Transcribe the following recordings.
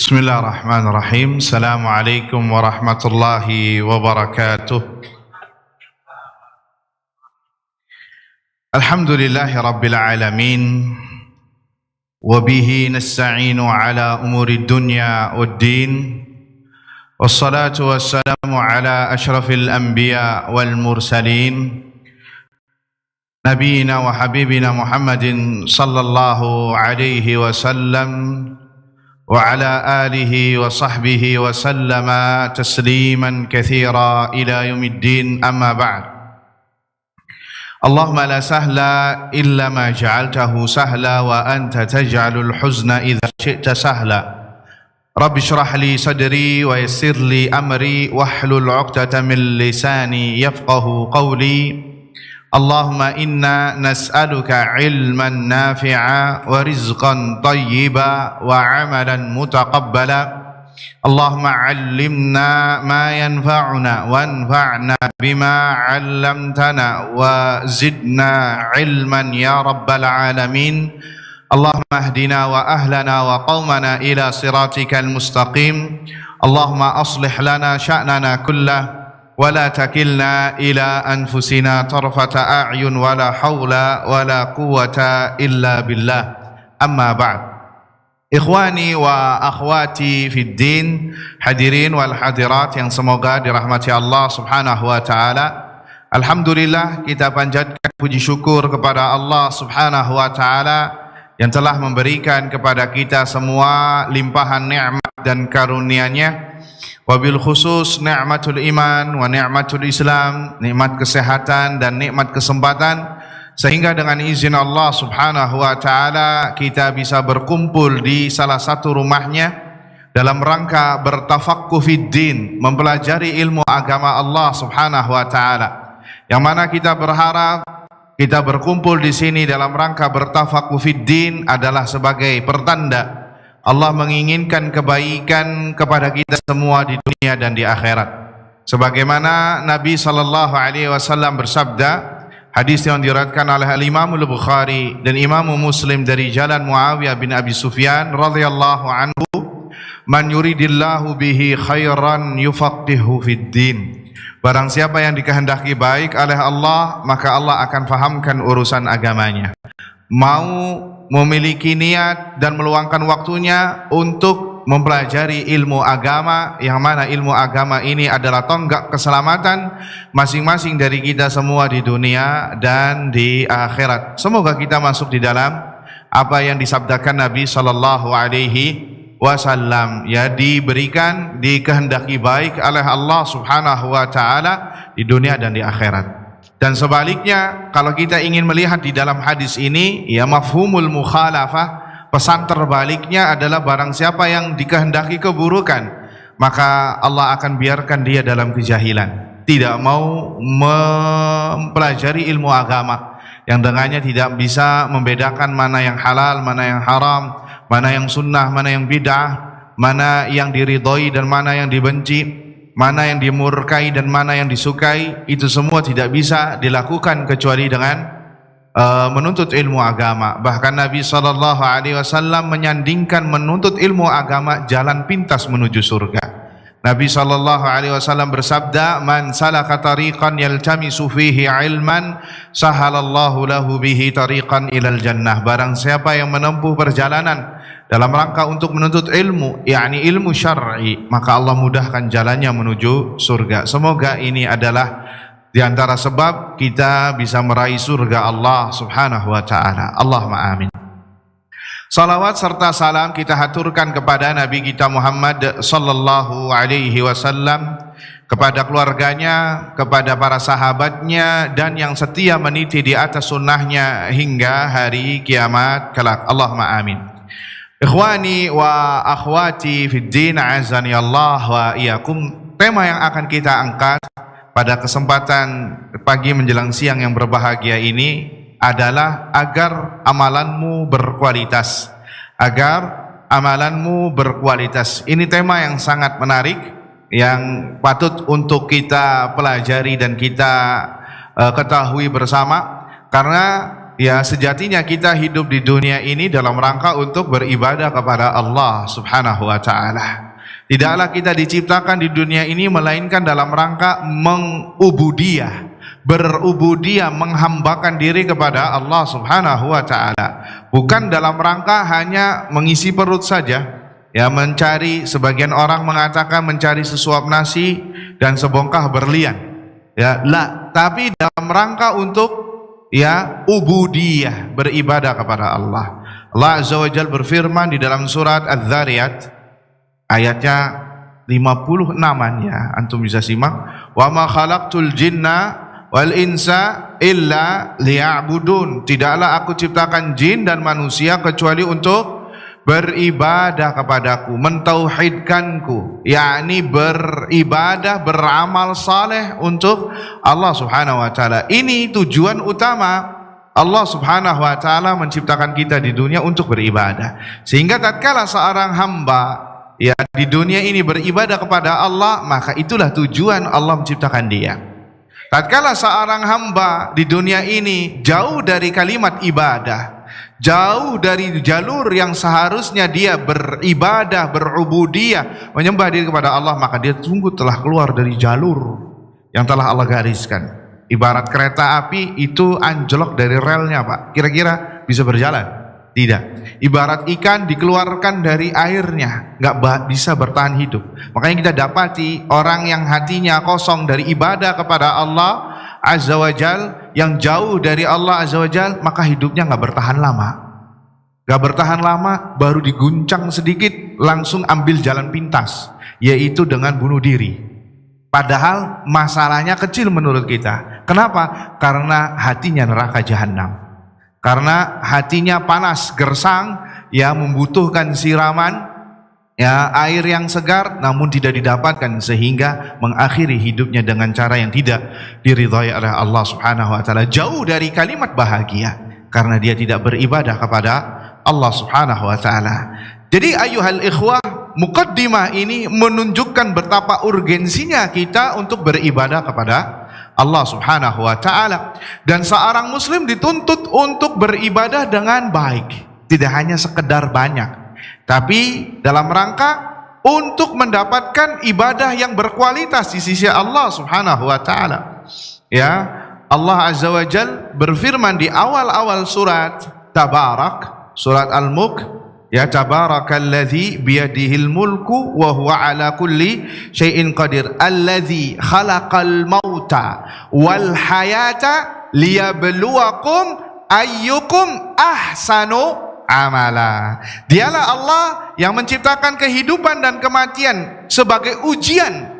Bismillahirrahmanirrahim. Assalamualaikum warahmatullahi wabarakatuh. Alhamdulillahi rabbil alamin. Wabihi nasta'inu ala umuri dunya waddin. Wassalatu wassalamu ala ashrafil anbiya wal mursalin. Nabiyina wa habibina Muhammadin sallallahu alaihi wasallam wa ala alihi wa sahbihi wa sallama tasliman katsira ila yaumiddin, amma ba'd. Allahumma la sahla illa ma ja'altahu sahla wa anta taj'alul huzna idza syi'ta sahla. Rabbi shrah li sadri wa yassir li amri wahlul 'uqdatam min lisani yafqahu qawli. Allahumma inna nas'aluka ilman nafi'a wa rizqan tayyiba wa amalan mutaqabbala. Allahumma 'allimna ma yanfa'una wanfa'na bima 'allamtana wa zidna ilman ya rabbal alamin. Allahumma ahdina wa ahlana wa qaumana ila siratikal mustaqim. Allahumma aslih lana sya'nana kullah ولا تكلنا إلى أنفسنا طرفة أعين ولا حول ولا قوة إلا بالله أما بعد. Ikhwani wa akhwati fid din, hadirin wal hadirat yang semoga dirahmati Allah Subhanahu wa taala. Alhamdulillah, kita panjatkan puji syukur kepada Allah Subhanahu wa taala yang telah memberikan kepada kita semua limpahan nikmat dan karunia-Nya. Wabil khusus ni'matul iman wa ni'matul islam, nikmat kesehatan dan nikmat kesempatan, sehingga dengan izin Allah Subhanahu wa taala kita bisa berkumpul di salah satu rumahnya dalam rangka bertafaqquh fid din, mempelajari ilmu agama Allah Subhanahu wa taala. Yang mana kita berharap kita berkumpul di sini dalam rangka bertafaqquh fid din adalah sebagai pertanda Allah menginginkan kebaikan kepada kita semua di dunia dan di akhirat. Sebagaimana Nabi sallallahu alaihi wasallam bersabda, hadis yang diriwayatkan oleh Imam Al-Bukhari dan Imam Muslim dari jalan Muawiyah bin Abi Sufyan radhiyallahu anhu, "Man yuridillahu bihi khairan yufaqihu fid din." Barang siapa yang dikehendaki baik oleh Allah, maka Allah akan fahamkan urusan agamanya. Mau memiliki niat dan meluangkan waktunya untuk mempelajari ilmu agama, yang mana ilmu agama ini adalah tonggak keselamatan masing-masing dari kita semua di dunia dan di akhirat. Semoga kita masuk di dalam apa yang disabdakan Nabi sallallahu alaihi wasallam, ya, diberikan, dikehendaki baik oleh Allah Subhanahu wa taala di dunia dan di akhirat. Dan sebaliknya, kalau kita ingin melihat di dalam hadis ini, ya, mafhumul mukhalafah, pesan terbaliknya adalah barang siapa yang dikehendaki keburukan, maka Allah akan biarkan dia dalam kejahilan, tidak mau mempelajari ilmu agama, yang dengannya tidak bisa membedakan mana yang halal, mana yang haram, mana yang sunnah, mana yang bid'ah, mana yang diridhoi dan mana yang dibenci, mana yang dimurkai dan mana yang disukai. Itu semua tidak bisa dilakukan kecuali dengan menuntut ilmu agama. Bahkan Nabi sallallahu alaihi wasallam menyandingkan menuntut ilmu agama jalan pintas menuju surga. Nabi sallallahu alaihi wasallam bersabda, "Man salaka tariqan yaltamisu fihi ilman, sahalallahu lahu bihi tariqan ilal jannah." Barang siapa yang menempuh perjalanan dalam rangka untuk menuntut ilmu, yakni ilmu syar'i, maka Allah mudahkan jalannya menuju surga. Semoga ini adalah di antara sebab kita bisa meraih surga Allah Subhanahu wa taala. Allahumma amin. Salawat serta salam kita haturkan kepada Nabi kita Muhammad sallallahu alaihi wasallam, kepada keluarganya, kepada para sahabatnya, dan yang setia meniti di atas sunnahnya hingga hari kiamat kelak. Allahumma amin. Ikhwani wa akhwati fid din, azani Allah wa iyyakum. Tema yang akan kita angkat pada kesempatan pagi menjelang siang yang berbahagia ini adalah agar amalanmu berkualitas. Agar amalanmu berkualitas. Ini tema yang sangat menarik, yang patut untuk kita pelajari dan kita ketahui bersama, karena ya sejatinya kita hidup di dunia ini dalam rangka untuk beribadah kepada Allah Subhanahu wa taala. Tidaklah kita diciptakan di dunia ini melainkan dalam rangka berubudiyah, menghambakan diri kepada Allah Subhanahu wa taala. Bukan dalam rangka hanya mengisi perut saja. Ya, mencari, sebagian orang mengatakan mencari sesuap nasi dan sebongkah berlian. Ya, tapi dalam rangka untuk ya ubudiyah, beribadah kepada Allah. Allah Azza wa Jalla berfirman di dalam surat Az-Zariyat ayatnya 56 ya, antum bisa simak. Wa ma khalaqtul jinna wal insa illa liya'budun. Tidaklah aku ciptakan jin dan manusia kecuali untuk beribadah kepadaku, mentauhidkanku, yakni beribadah, beramal saleh untuk Allah Subhanahu wa taala. Ini tujuan utama Allah Subhanahu wa taala menciptakan kita di dunia untuk beribadah. Sehingga tatkala seorang hamba ya di dunia ini beribadah kepada Allah, maka itulah tujuan Allah menciptakan dia. Tatkala seorang hamba di dunia ini jauh dari kalimat ibadah, jauh dari jalur yang seharusnya dia beribadah, berubudiyah, menyembah diri kepada Allah, maka dia sungguh telah keluar dari jalur yang telah Allah gariskan. Ibarat kereta api itu anjlok dari relnya, Pak, kira-kira bisa berjalan? Tidak. Ibarat ikan dikeluarkan dari airnya, nggak bisa bertahan hidup. Makanya kita dapati orang yang hatinya kosong dari ibadah kepada Allah Azza wa Jal, yang jauh dari Allah Azza wa Jal, maka hidupnya nggak bertahan lama. Nggak bertahan lama, baru diguncang sedikit langsung ambil jalan pintas, yaitu dengan bunuh diri. Padahal masalahnya kecil menurut kita. Kenapa? Karena hatinya neraka jahanam. Karena hatinya panas, gersang, ya membutuhkan siraman, ya air yang segar, namun tidak didapatkan, sehingga mengakhiri hidupnya dengan cara yang tidak diridhai oleh Allah Subhanahu wa taala. Jauh dari kalimat bahagia karena dia tidak beribadah kepada Allah Subhanahu wa taala. Jadi ayuhal ikhwah, muqaddimah ini menunjukkan betapa urgensinya kita untuk beribadah kepada Allah Subhanahu wa taala. Dan seorang muslim dituntut untuk beribadah dengan baik, tidak hanya sekedar banyak, tapi dalam rangka untuk mendapatkan ibadah yang berkualitas di sisi Allah Subhanahu wa taala. Ya, Allah Azza wa Jalla berfirman di awal-awal surat Tabarak, surat Al-Mulk, ya tabarakalladzi biyadihil mulku wa huwa ala kulli syai'in qadir alladzi khalaqal mauta wal hayata liyabluwakum ayyukum ahsanu amala. Dialah Allah yang menciptakan kehidupan dan kematian sebagai ujian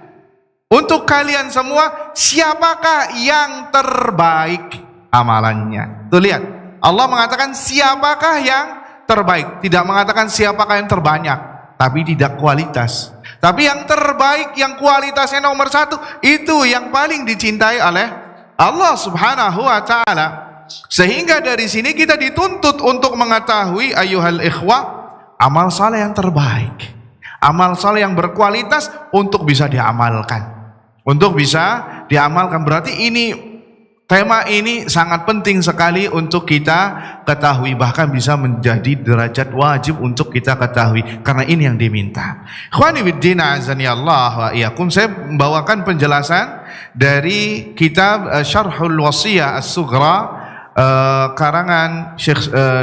untuk kalian semua, siapakah yang terbaik amalannya. Tuh lihat, Allah mengatakan siapakah yang terbaik, tidak mengatakan siapakah yang terbanyak, tapi tidak kualitas. Tapi yang terbaik, yang kualitasnya nomor satu, itu yang paling dicintai oleh Allah Subhanahu wa ta'ala. Sehingga dari sini kita dituntut untuk mengetahui ayuhal ikhwah, amal saleh yang terbaik, amal saleh yang berkualitas untuk bisa diamalkan. Untuk bisa diamalkan, berarti ini tema ini sangat penting sekali untuk kita ketahui, bahkan bisa menjadi derajat wajib untuk kita ketahui, karena ini yang diminta. Ikhwani fiddin azani Allah wa iyyakum, saya membawakan penjelasan dari kitab Syarhul Wasiyah As-Sughra karangan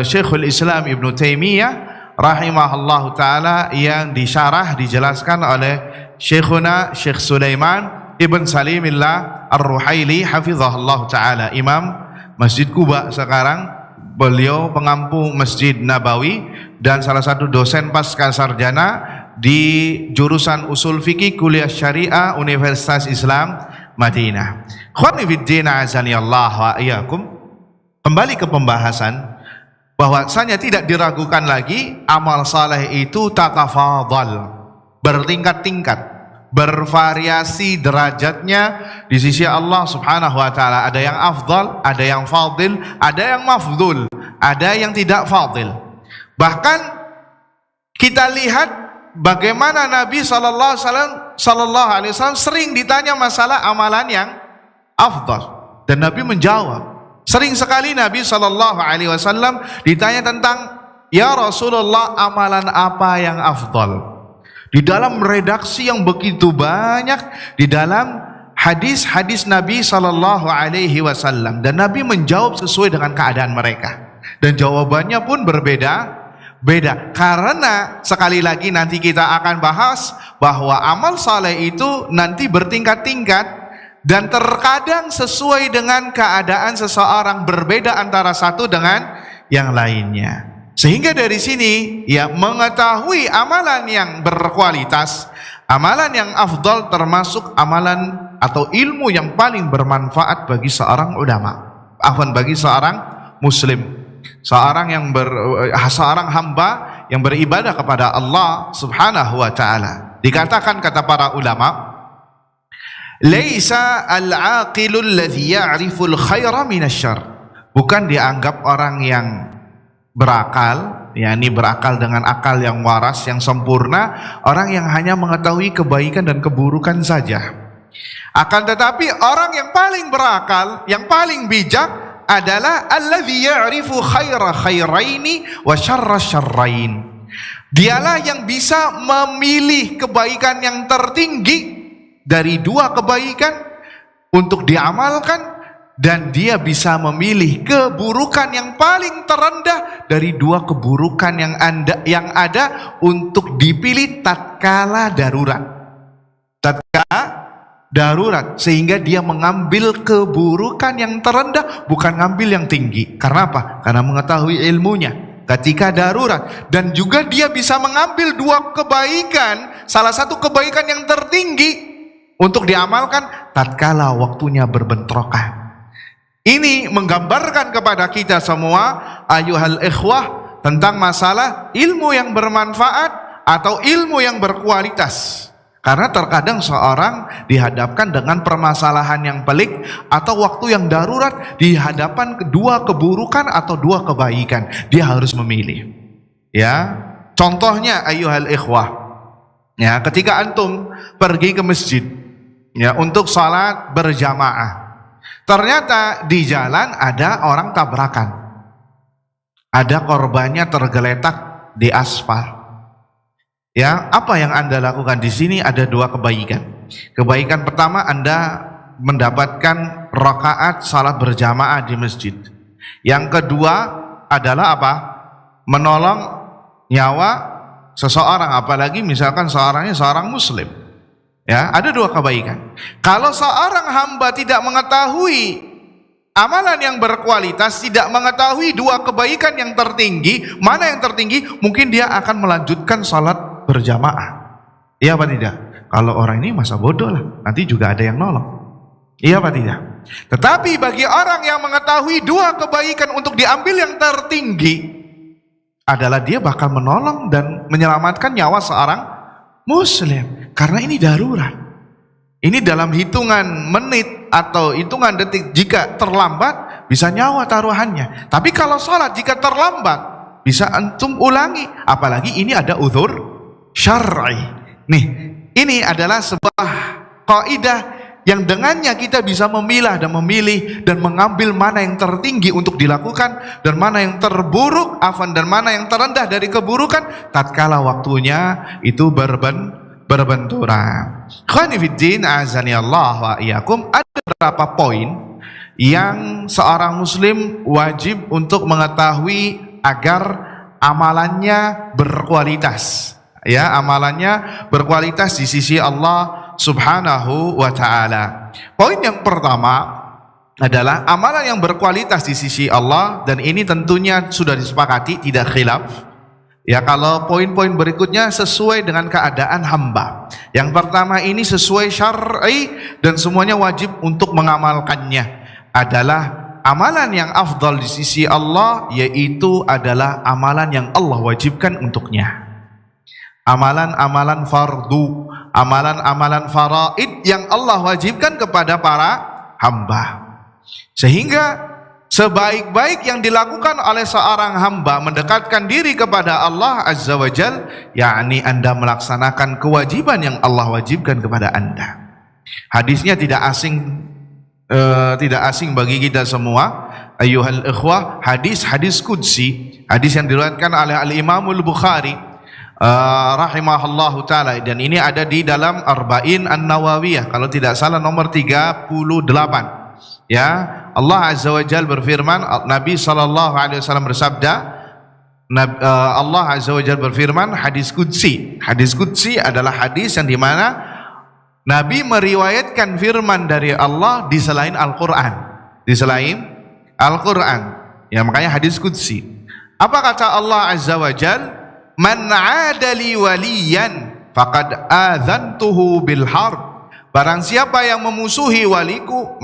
Syekhul Islam Ibn Taimiyah rahimahullahu taala, yang disyarah, dijelaskan oleh Syekhuna Syekh Sulaiman Ibn Salimillah Ar-Ruhaili hafizahullah ta'ala, Imam Masjid Kuba sekarang. Beliau pengampu Masjid Nabawi dan salah satu dosen pasca sarjana di jurusan Usul Fikih Kuliah Syariah Universitas Islam Madinah. Khawani fiddin azani Allah wa iyyakum. Kembali ke pembahasan, bahwasanya tidak diragukan lagi amal saleh itu tatafadhal, bertingkat-tingkat, bervariasi derajatnya di sisi Allah Subhanahu wa taala. Ada yang afdal, ada yang fadil, ada yang mafdul, ada yang tidak fadil. Bahkan kita lihat bagaimana Nabi sallallahu alaihi wasallam sering ditanya masalah amalan yang afdal, dan Nabi menjawab, Sering sekali Nabi SAW ditanya tentang, ya Rasulullah, amalan apa yang afdal? Di dalam redaksi yang begitu banyak, di dalam hadis-hadis Nabi SAW, dan Nabi menjawab sesuai dengan keadaan mereka, dan jawabannya pun berbeda-beda. Karena sekali lagi nanti kita akan bahas bahwa amal saleh itu nanti bertingkat-tingkat, dan terkadang sesuai dengan keadaan seseorang, berbeda antara satu dengan yang lainnya. Sehingga dari sini ya, mengetahui amalan yang berkualitas, amalan yang afdal, termasuk amalan atau ilmu yang paling bermanfaat bagi seorang bagi seorang muslim, seorang hamba yang beribadah kepada Allah Subhanahu wa taala. Dikatakan, kata para ulama, laisa al-aqilul ladzi ya'riful khaira minasyarr. Bukan dianggap orang yang berakal, yakni berakal dengan akal yang waras, yang sempurna, orang yang hanya mengetahui kebaikan dan keburukan saja. Akan tetapi orang yang paling berakal, yang paling bijak adalah alladzi ya'rifu khaira khairaini wa syarra syarrain. Dialah yang bisa memilih kebaikan yang tertinggi dari dua kebaikan untuk diamalkan, dan dia bisa memilih keburukan yang paling terendah dari dua keburukan yang ada untuk dipilih tatkala darurat, sehingga dia mengambil keburukan yang terendah, bukan ngambil yang tinggi. Karena apa? Karena mengetahui ilmunya ketika darurat. Dan juga dia bisa mengambil dua kebaikan, salah satu kebaikan yang tertinggi untuk diamalkan tatkala waktunya berbentrokan. Ini menggambarkan kepada kita semua, ayuhal ikhwah, tentang masalah ilmu yang bermanfaat atau ilmu yang berkualitas. Karena terkadang seorang dihadapkan dengan permasalahan yang pelik atau waktu yang darurat, di hadapan kedua keburukan atau dua kebaikan, dia harus memilih. Ya, contohnya ayuhal ikhwah, ya, ketika antum pergi ke masjid, ya, untuk salat berjamaah, ternyata di jalan ada orang tabrakan, ada korbannya tergeletak di aspal. Ya, apa yang Anda lakukan di sini? Ada dua kebaikan. Kebaikan pertama, Anda mendapatkan rakaat salat berjamaah di masjid. Yang kedua adalah apa? Menolong nyawa seseorang, apalagi misalkan seorang muslim. Ya, ada dua kebaikan. Kalau seorang hamba tidak mengetahui amalan yang berkualitas, tidak mengetahui dua kebaikan yang tertinggi, mana yang tertinggi, mungkin dia akan melanjutkan salat berjamaah. Iya apa tidak? Kalau orang ini masa bodoh lah, nanti juga ada yang nolong. Iya apa tidak? Tetapi bagi orang yang mengetahui dua kebaikan untuk diambil yang tertinggi, adalah dia bakal menolong dan menyelamatkan nyawa seorang muslim. Karena ini darurat. Ini dalam hitungan menit atau hitungan detik, jika terlambat bisa nyawa taruhannya. Tapi kalau sholat jika terlambat bisa antum ulangi, apalagi ini ada uzur syar'i. Nih, ini adalah sebuah kaidah yang dengannya kita bisa memilah dan memilih dan mengambil mana yang tertinggi untuk dilakukan dan mana yang terburuk, dan mana yang terendah dari keburukan tatkala waktunya itu berbenturan. Khani fiddin, azani Allah wa iyyakum. Ada beberapa poin yang seorang muslim wajib untuk mengetahui agar amalannya berkualitas. Ya, amalannya berkualitas di sisi Allah Subhanahu wa ta'ala. Poin yang pertama adalah amalan yang berkualitas di sisi Allah, dan ini tentunya sudah disepakati, tidak khilaf. Ya, kalau poin-poin berikutnya sesuai dengan keadaan hamba. Yang pertama ini sesuai syar'i dan semuanya wajib untuk mengamalkannya, adalah amalan yang afdal di sisi Allah, yaitu adalah amalan yang Allah wajibkan untuknya. Amalan-amalan fardu, amalan-amalan faraid yang Allah wajibkan kepada para hamba. Sehingga sebaik-baik yang dilakukan oleh seorang hamba mendekatkan diri kepada Allah Azza wa Jal, yakni Anda melaksanakan kewajiban yang Allah wajibkan kepada Anda. Hadisnya tidak asing bagi kita semua. Ayyuhal ikhwah, hadis qudsi, hadis yang diriwayatkan oleh Al-Imamul Bukhari rahimahullahu taala, dan ini ada di dalam Arba'in An-Nawawiyah kalau tidak salah nomor 38. Ya, Allah Azza wa Jalla berfirman, Nabi sallallahu alaihi wasallam bersabda, Allah Azza wa Jalla berfirman, hadis qudsi. Hadis qudsi adalah hadis yang dimana Nabi meriwayatkan firman dari Allah di selain Al-Quran, di selain Al-Quran. Ya, makanya hadis qudsi. Apa kata Allah Azza wa Jalla? Man 'adali waliyan faqad adzantuhu bil harb. Barang siapa yang memusuhi waliku,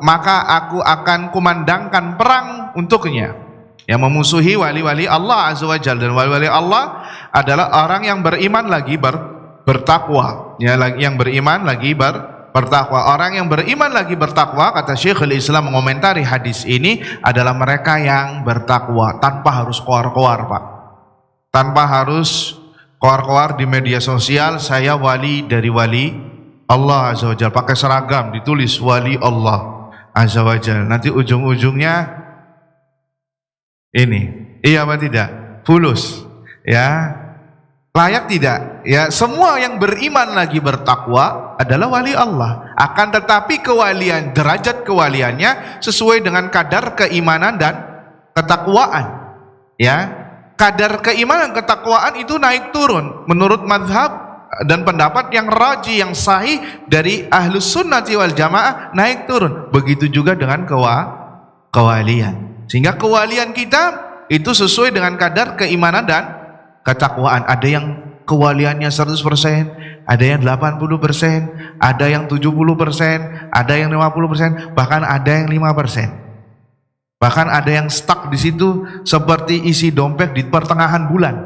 maka aku akan kumandangkan perang untuknya. Yang memusuhi wali-wali Allah Azza wa Jalla, dan wali-wali Allah adalah orang yang beriman lagi bertakwa. Ya, yang beriman lagi bertakwa. Orang yang beriman lagi bertakwa, kata Syekhul Islam mengomentari hadis ini, adalah mereka yang bertakwa tanpa harus keluar-keluar, Pak. Tanpa harus keluar-keluar di media sosial, saya wali dari wali Allah Azza wa Jalla, pakai seragam ditulis wali Allah Azza wa Jalla. Nanti ujung-ujungnya ini, iya apa tidak? Fulus, ya. Layak tidak? Ya, semua yang beriman lagi bertakwa adalah wali Allah. Akan tetapi kewalian, derajat kewaliannya sesuai dengan kadar keimanan dan ketakwaan. Ya. Kadar keimanan ketakwaan itu naik turun menurut mazhab dan pendapat yang raji, yang sahih dari Ahlus Sunnati wal Jamaah, naik turun. Begitu juga dengan kewalian. Sehingga kewalian kita itu sesuai dengan kadar keimanan dan ketakwaan. Ada yang kewaliannya 100%, ada yang 80%, ada yang 70%, ada yang 50%, bahkan ada yang 5%. Bahkan ada yang stuck di situ seperti isi dompet di pertengahan bulan.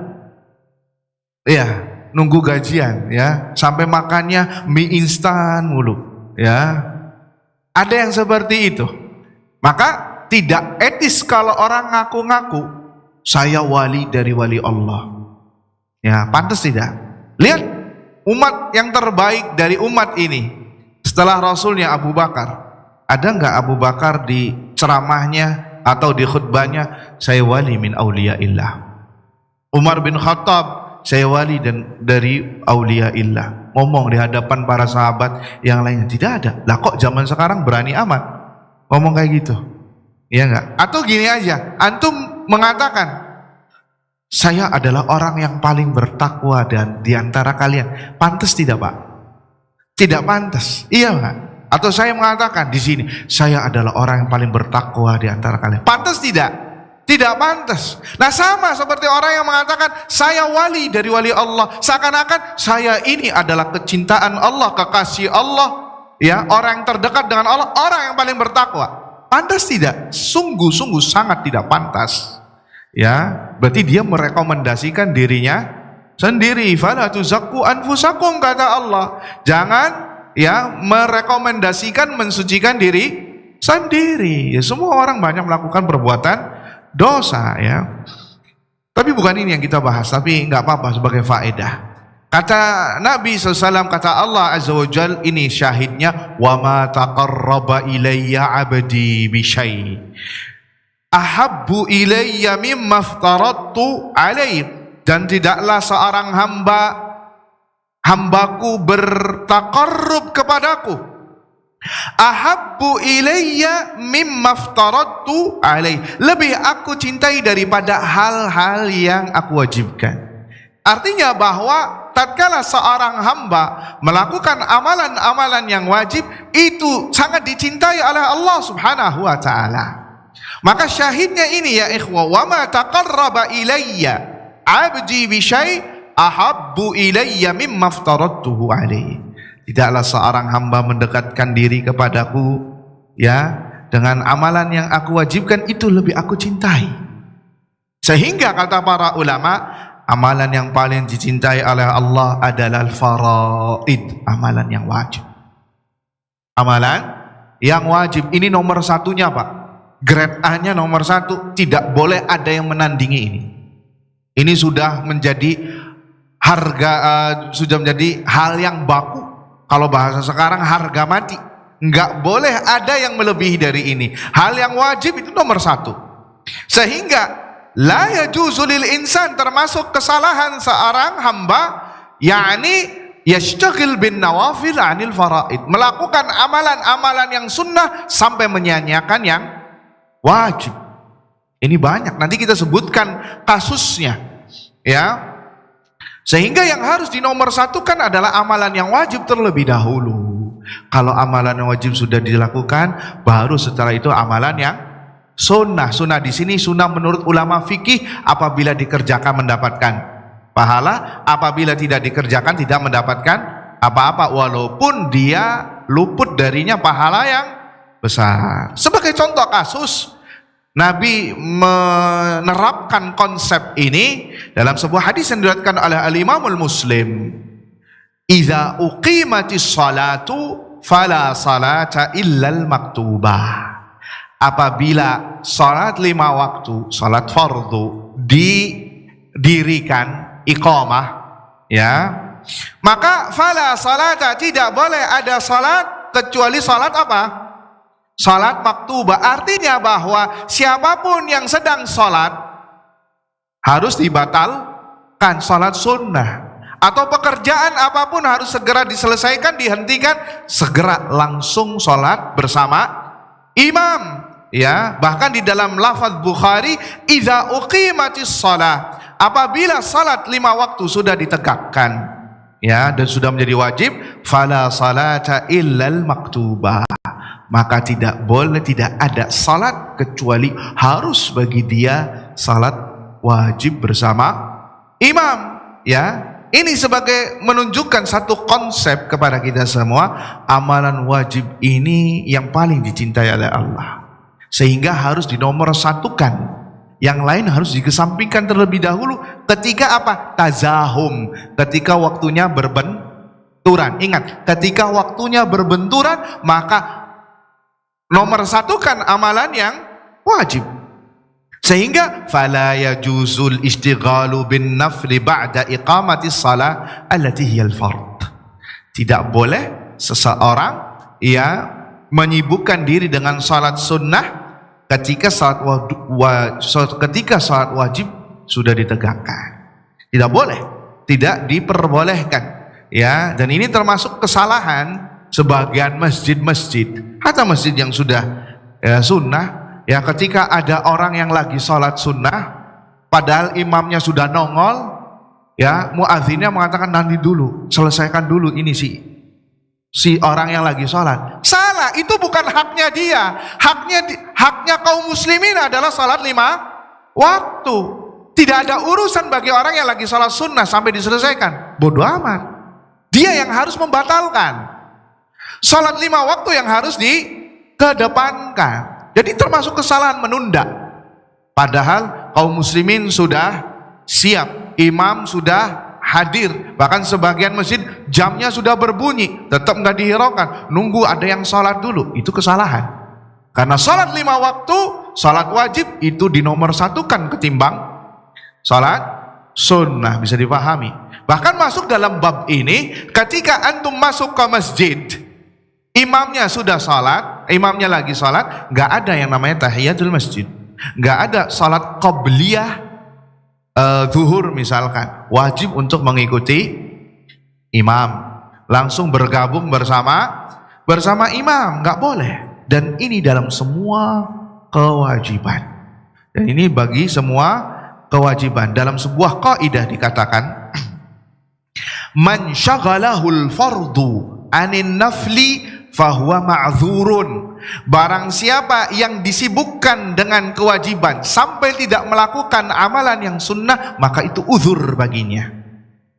Iya, nunggu gajian, ya, sampai makannya mie instan mulu, ya. Ada yang seperti itu. Maka tidak etis kalau orang ngaku-ngaku saya wali dari wali Allah. Ya, pantas tidak? Lihat umat yang terbaik dari umat ini setelah Rasulnya Abu Bakar. Ada enggak Abu Bakar di ceramahnya atau di khutbahnya, saya wali min auliyaillah? Umar bin Khattab, saya wali dan dari auliyaillah. Ngomong di hadapan para sahabat yang lainnya. Tidak ada. Lah kok zaman sekarang berani amat ngomong kayak gitu? Iya enggak? Atau gini aja, antum mengatakan saya adalah orang yang paling bertakwa dan di antara kalian. Pantas tidak, Pak? Tidak pantas. Iya enggak? Atau saya mengatakan di sini, saya adalah orang yang paling bertakwa di antara kalian. Pantas tidak? Tidak pantas. Nah, sama seperti orang yang mengatakan saya wali dari wali Allah, seakan-akan saya ini adalah kecintaan Allah, kekasih Allah, ya, orang yang terdekat dengan Allah, orang yang paling bertakwa. Pantas tidak? Sungguh-sungguh sangat tidak pantas. Ya, berarti dia merekomendasikan dirinya sendiri. Fala tuzakku anfusakum, kata Allah. Jangan, ya, merekomendasikan, mensucikan diri sendiri. Ya, semua orang banyak melakukan perbuatan dosa, ya. Tapi bukan ini yang kita bahas, tapi nggak apa-apa sebagai faedah. Kata Nabi SAW, kata Allah Azza wa Jal, ini syahidnya, wa ma taqarraba ilayya abdi bisyai ahabbu ilayya mimma aftaradtu alaih. Dan tidaklah seorang hambaku bertaqarrub kepadaku ahabbu ilayya mimma aftaradtu alaih, lebih aku cintai daripada hal-hal yang aku wajibkan. Artinya bahwa tatkala seorang hamba melakukan amalan-amalan yang wajib, itu sangat dicintai oleh Allah Subhanahu wa ta'ala. Maka syahidnya ini, ya ikhwah, wa ma taqarraba ilayya abdi bi syai' ahabbu ilayya mimma aftaradtuhu alaihi. Tidaklah seorang hamba mendekatkan diri kepadaku, ya, dengan amalan yang aku wajibkan, itu lebih aku cintai. Sehingga kata para ulama, amalan yang paling dicintai oleh Allah adalah al-faraid, amalan yang wajib. Amalan yang wajib ini nomor satunya, Pak. Grade A-nya nomor 1, tidak boleh ada yang menandingi ini. Ini sudah menjadi harga, sudah menjadi hal yang baku. Kalau bahasa sekarang, harga mati. Nggak boleh ada yang melebihi dari ini. Hal yang wajib itu nomor satu. Sehingga la yajuzu lil insan, termasuk kesalahan seorang hamba, yakni yashtagil bin nawafil anil faraid, melakukan amalan-amalan yang sunnah sampai menyanyiakan yang wajib. Ini banyak, nanti kita sebutkan kasusnya, ya. Sehingga yang harus dinomorsatukan adalah amalan yang wajib terlebih dahulu. Kalau amalan yang wajib sudah dilakukan, baru setelah itu amalan yang sunnah. Sunnah di sini sunnah menurut ulama fikih, apabila dikerjakan mendapatkan pahala, apabila tidak dikerjakan tidak mendapatkan apa-apa, walaupun dia luput darinya pahala yang besar. Sebagai contoh kasus, Nabi menerapkan konsep ini dalam sebuah hadis yang diriwayatkan oleh Al-Imamul Muslim. Idza uqimatis salatu fala salata illal maktubah. Apabila salat 5 waktu, salat fardu didirikan, iqamah, ya, maka fala salata, tidak boleh ada salat kecuali salat apa? Salat maktubah. Artinya bahwa siapapun yang sedang salat harus dibatalkan salat sunnah, atau pekerjaan apapun harus segera diselesaikan, dihentikan, segera langsung salat bersama imam, ya. Bahkan di dalam lafaz Bukhari, idza uqimatis shalah, apabila salat 5 waktu sudah ditegakkan, ya, dan sudah menjadi wajib, fala salata illal maktubah, maka tidak boleh, tidak ada salat kecuali harus bagi dia salat wajib bersama imam, ya. Ini sebagai menunjukkan satu konsep kepada kita semua, amalan wajib ini yang paling dicintai oleh Allah, sehingga harus dinomorsatukan. Yang lain harus dikesampingkan terlebih dahulu ketika apa? Tazahum, ketika waktunya berbenturan. Ingat, ketika waktunya berbenturan, maka nomor satukan amalan yang wajib. Sehingga fala yajuzul istighalu bin nafli ba'da iqamatis shalah allati hiyal fard. Tidak boleh seseorang, ya, menyibukkan diri dengan salat sunnah ketika salat wajib sudah ditegakkan. Tidak boleh, tidak diperbolehkan, ya. Dan ini termasuk kesalahan sebagian masjid-masjid, atau masjid yang sudah, ya, sunnah. Ya, ketika ada orang yang lagi sholat sunnah, padahal imamnya sudah nongol, ya, muadzinnya mengatakan nanti dulu, selesaikan dulu ini si orang yang lagi sholat. Salah, itu bukan haknya dia. Haknya kaum muslimin adalah sholat 5 waktu. Tidak ada urusan bagi orang yang lagi sholat sunnah sampai diselesaikan. Bodoh amat. Dia yang harus membatalkan. Sholat 5 waktu yang harus dikedepankan. Jadi termasuk kesalahan menunda. Padahal kaum muslimin sudah siap, imam sudah hadir, bahkan sebagian masjid jamnya sudah berbunyi, tetap nggak dihiraukan, nunggu ada yang sholat dulu. Itu kesalahan. Karena sholat 5 waktu, sholat wajib itu dinomorsatukan ketimbang sholat sunnah. Bisa dipahami. Bahkan masuk dalam bab ini, ketika antum masuk ke masjid, imamnya sudah sholat, imamnya lagi sholat, nggak ada yang namanya tahiyatul masjid, nggak ada sholat qobliyah zuhur misalkan, wajib untuk mengikuti imam, langsung bergabung bersama imam, nggak boleh. Dan ini dalam semua kewajiban, dan ini bagi semua kewajiban. Dalam sebuah kaidah dikatakan, man syaghalahul fardu anin nafli fahuwa ma'dzurun. Barang siapa yang disibukkan dengan kewajiban sampai tidak melakukan amalan yang sunnah, maka itu uzur baginya.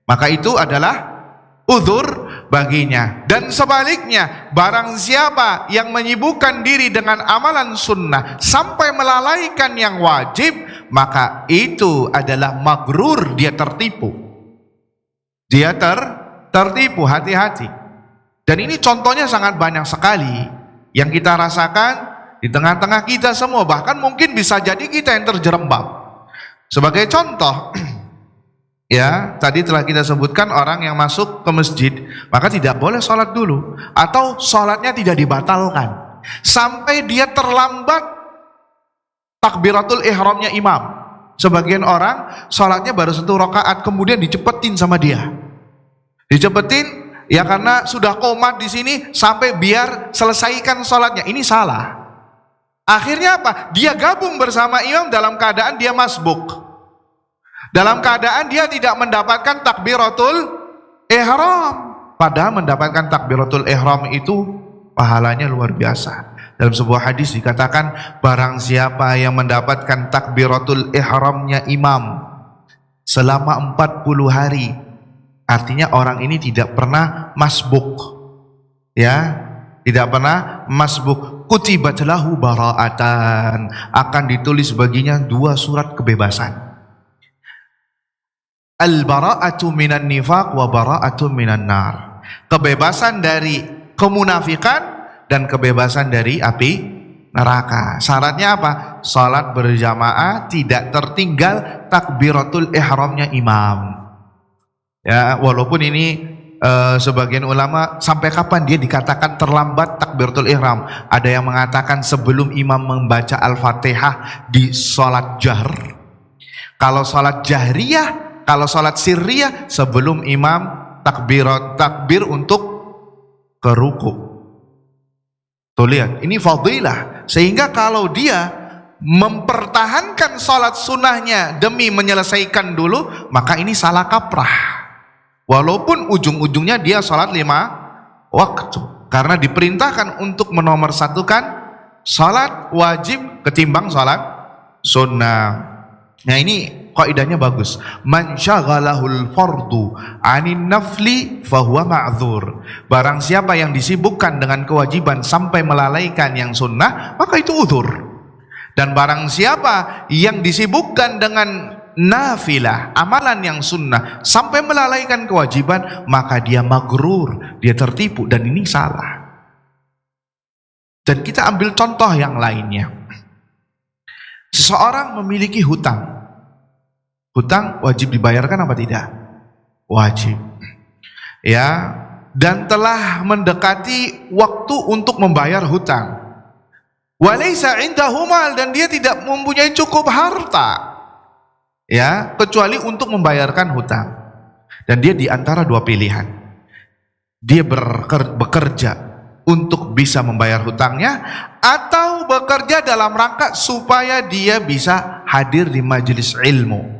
Maka itu adalah uzur baginya. Dan sebaliknya, barang siapa yang menyibukkan diri dengan amalan sunnah sampai melalaikan yang wajib, maka itu adalah magrur, dia tertipu. Dia tertipu, hati-hati. Dan ini contohnya sangat banyak sekali yang kita rasakan di tengah-tengah kita semua. Bahkan mungkin bisa jadi kita yang terjerembab. Sebagai contoh, Ya, tadi telah kita sebutkan orang yang masuk ke masjid maka tidak boleh sholat dulu, atau sholatnya tidak dibatalkan sampai dia terlambat takbiratul ihramnya imam. Sebagian orang sholatnya baru 1 rakaat kemudian dicepetin sama dia, dicepetin ya karena sudah komat di sini sampai biar selesaikan sholatnya. Ini salah. Akhirnya apa? Dia gabung bersama imam dalam keadaan dia masbuk, dalam keadaan dia tidak mendapatkan takbiratul ihram. Padahal mendapatkan takbiratul ihram itu pahalanya luar biasa. Dalam sebuah hadis dikatakan, barang siapa yang mendapatkan takbiratul ihramnya imam selama 40 hari, artinya orang ini tidak pernah masbuk, ya, tidak pernah masbuk, kutibat lahu bara'atan, akan ditulis baginya 2 surat kebebasan. Al-bara'atu minan nifaq wa bara'atu minan nar. Kebebasan dari kemunafikan dan kebebasan dari api neraka. Syaratnya apa? Salat berjamaah, tidak tertinggal takbiratul ihramnya imam. Ya, walaupun ini sebagian ulama sampai kapan dia dikatakan terlambat takbiratul ihram. Ada yang mengatakan sebelum imam membaca Al-Fatihah di salat jahr. Kalau salat jahriyah, kalau salat sirriyah sebelum imam takbir untuk ke ruku. Tuh lihat, ini fadilah. Sehingga kalau dia mempertahankan salat sunnahnya demi menyelesaikan dulu, maka ini salah kaprah. Walaupun ujung-ujungnya dia salat 5 waktu, karena diperintahkan untuk menomorsatukan salat wajib ketimbang salat sunnah. Nah, ini kaidahnya bagus. Man syaghalahul fardu 'anin nafli fahuwa ma'dzur. Barang siapa yang disibukkan dengan kewajiban sampai melalaikan yang sunnah, maka itu udzur. Dan barang siapa yang disibukkan dengan nafilah, amalan yang sunnah, sampai melalaikan kewajiban, maka dia magrur, dia tertipu, dan ini salah. Dan kita ambil contoh yang lainnya. Seseorang memiliki hutang. Hutang wajib dibayarkan apa tidak? Wajib. Ya, dan telah mendekati waktu untuk membayar hutang. Walaysa indahu mal, dan dia tidak mempunyai cukup harta, ya, kecuali untuk membayarkan hutang. Dan dia di antara 2 pilihan. Dia bekerja untuk bisa membayar hutangnya, atau bekerja dalam rangka supaya dia bisa hadir di majelis ilmu.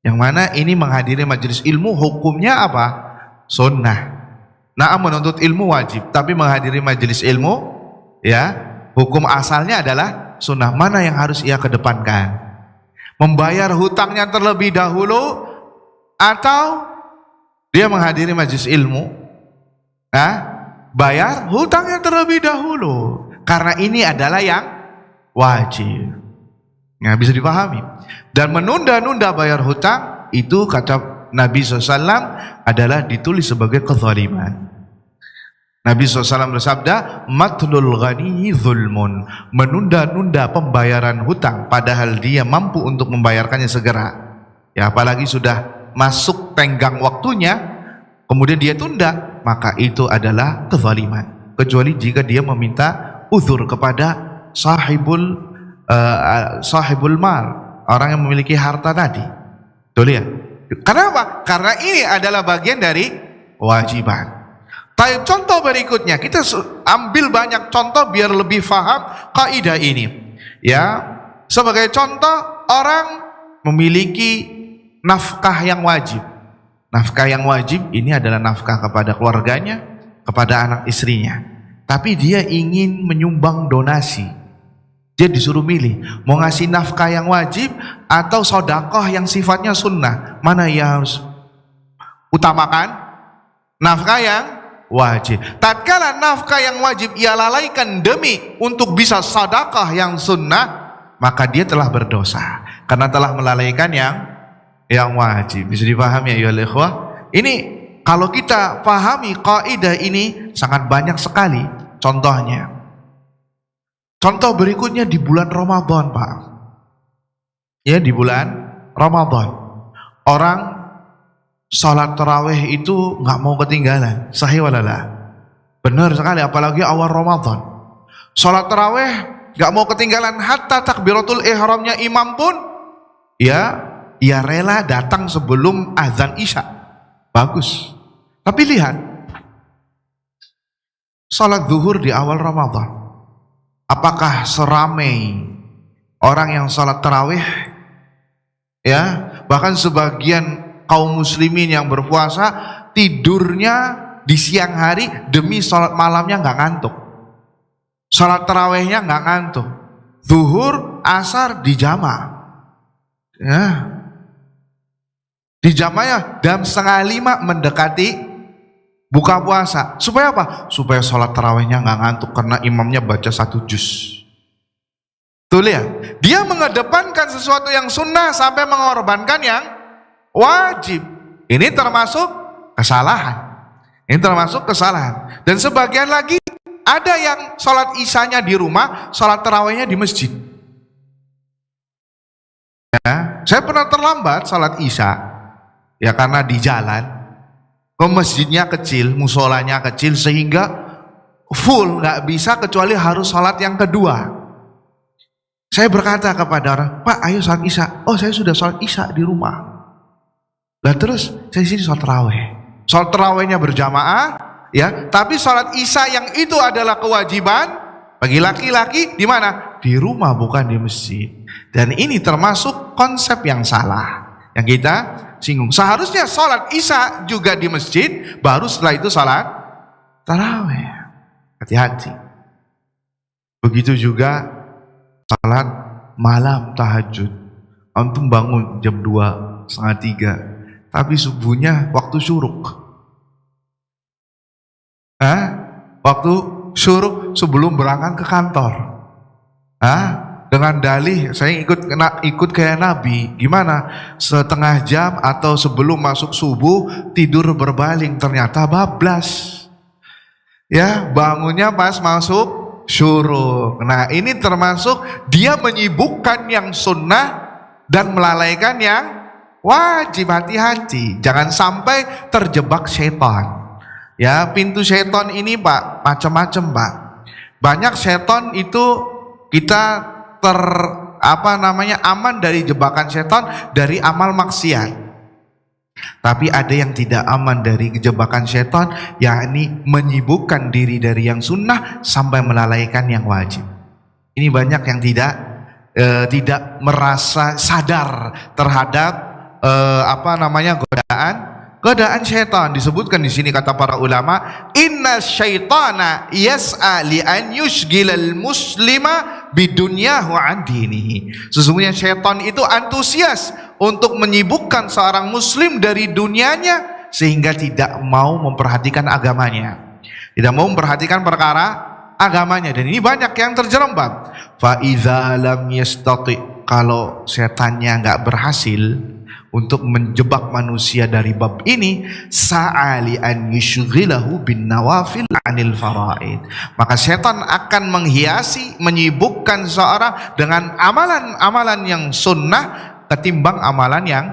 Yang mana ini menghadiri majelis ilmu hukumnya apa? Sunnah. Nah, menuntut ilmu wajib, tapi menghadiri majelis ilmu, ya, hukum asalnya adalah sunnah. Mana yang harus ia kedepankan? Membayar hutangnya terlebih dahulu, atau dia menghadiri majelis ilmu? Bayar hutangnya terlebih dahulu, karena ini adalah yang wajib. Nah, bisa dipahami. Dan menunda-nunda bayar hutang itu kata Nabi SAW adalah ditulis sebagai kezaliman. Nabi SAW bersabda, matlul ghani zulmun. Menunda-nunda pembayaran hutang padahal dia mampu untuk membayarkannya segera. Ya, apalagi sudah masuk tenggang waktunya kemudian dia tunda, maka itu adalah kezaliman. Kecuali jika dia meminta uzur kepada sahibul mal, orang yang memiliki harta tadi. Tuh lihat. Kenapa? Karena ini adalah bagian dari kewajiban. Tapi contoh berikutnya, kita ambil banyak contoh biar lebih paham kaidah ini. Ya, sebagai contoh, orang memiliki nafkah yang wajib. Nafkah yang wajib ini adalah nafkah kepada keluarganya, kepada anak istrinya. Tapi dia ingin menyumbang donasi. Dia disuruh milih, mau ngasih nafkah yang wajib atau sodakoh yang sifatnya sunnah. Mana yang harus utamakan? Nafkah yang wajib. Tatkala nafkah yang wajib ia lalaikan demi untuk bisa sodakoh yang sunnah, maka dia telah berdosa karena telah melalaikan yang wajib. Bisa dipahami ya ikhwah? Ini kalau kita pahami kaidah ini sangat banyak sekali contohnya. Contoh berikutnya di bulan Ramadan, Pak. Ya, di bulan Ramadan. Orang Salat tarawih itu nggak mau ketinggalan. Sahih walalah? Benar sekali, apalagi awal Ramadan. Salat tarawih nggak mau ketinggalan, hatta takbiratul ihramnya imam pun ya rela datang sebelum azan isya. Bagus. Tapi lihat, salat zuhur di awal Ramadan, apakah seramai orang yang salat tarawih? Ya, bahkan sebagian kaum muslimin yang berpuasa tidurnya di siang hari demi salat malamnya nggak ngantuk. Salat tarawihnya nggak ngantuk. Zuhur, asar dijama. Ya. Dijamanya jam 4:30 mendekati buka puasa. Supaya apa? Supaya salat tarawihnya nggak ngantuk karena imamnya baca 1 juz. Tuh lihat, dia mengedepankan sesuatu yang sunnah sampai mengorbankan yang wajib. Ini termasuk kesalahan. Ini termasuk kesalahan. Dan sebagian lagi ada yang sholat isyanya di rumah, sholat tarawihnya di masjid. Ya, saya pernah terlambat sholat isya, ya karena di jalan, ke masjidnya kecil, musolanya kecil, sehingga full nggak bisa kecuali harus sholat yang kedua. Saya berkata kepada orang, Pak, ayo sholat isya. Oh, saya sudah sholat isya di rumah. Lah terus saya di sini sholat tarawih. Sholat tarawihnya berjamaah, ya. Tapi sholat isya yang itu adalah kewajiban bagi laki-laki di mana? Di rumah, bukan di masjid. Dan ini termasuk konsep yang salah yang kita singgung. Seharusnya sholat isya juga di masjid, baru setelah itu sholat tarawih. Hati-hati. Begitu juga salat malam tahajud. Antum bangun jam 2, setengah 3, tapi subuhnya waktu syuruk. Waktu syuruk sebelum berangkat ke kantor. Dengan dalih saya ikut kayak Nabi. Gimana? Setengah jam atau sebelum masuk subuh tidur berbaling, ternyata bablas. Ya, bangunnya pas masuk syuruk. Nah, ini termasuk dia menyibukkan yang sunnah dan melalaikan yang wajib. Hati-hati, jangan sampai terjebak setan. Ya, pintu setan ini Pak macam-macam Pak. Banyak setan itu kita aman dari jebakan setan dari amal maksiat. Tapi ada yang tidak aman dari jebakan setan, yakni menyibukkan diri dari yang sunnah sampai melalaikan yang wajib. Ini banyak yang tidak merasa sadar terhadap godaan syaitan. Disebutkan di sini kata para ulama, inna syaitana yas'a li an yushgilal muslima bidunyahu an dinihi. Sesungguhnya syaitan itu antusias untuk menyibukkan seorang muslim dari dunianya sehingga tidak mau memperhatikan agamanya, tidak mau memperhatikan perkara agamanya. Dan ini banyak yang terjerembab. Fa idza lam yastati, kalau setannya nggak berhasil untuk menjebak manusia dari bab ini, sa'ali an yushghilahu bin nawafil anil faraid, maka setan akan menghiasi, menyibukkan seorang dengan amalan-amalan yang sunnah ketimbang amalan yang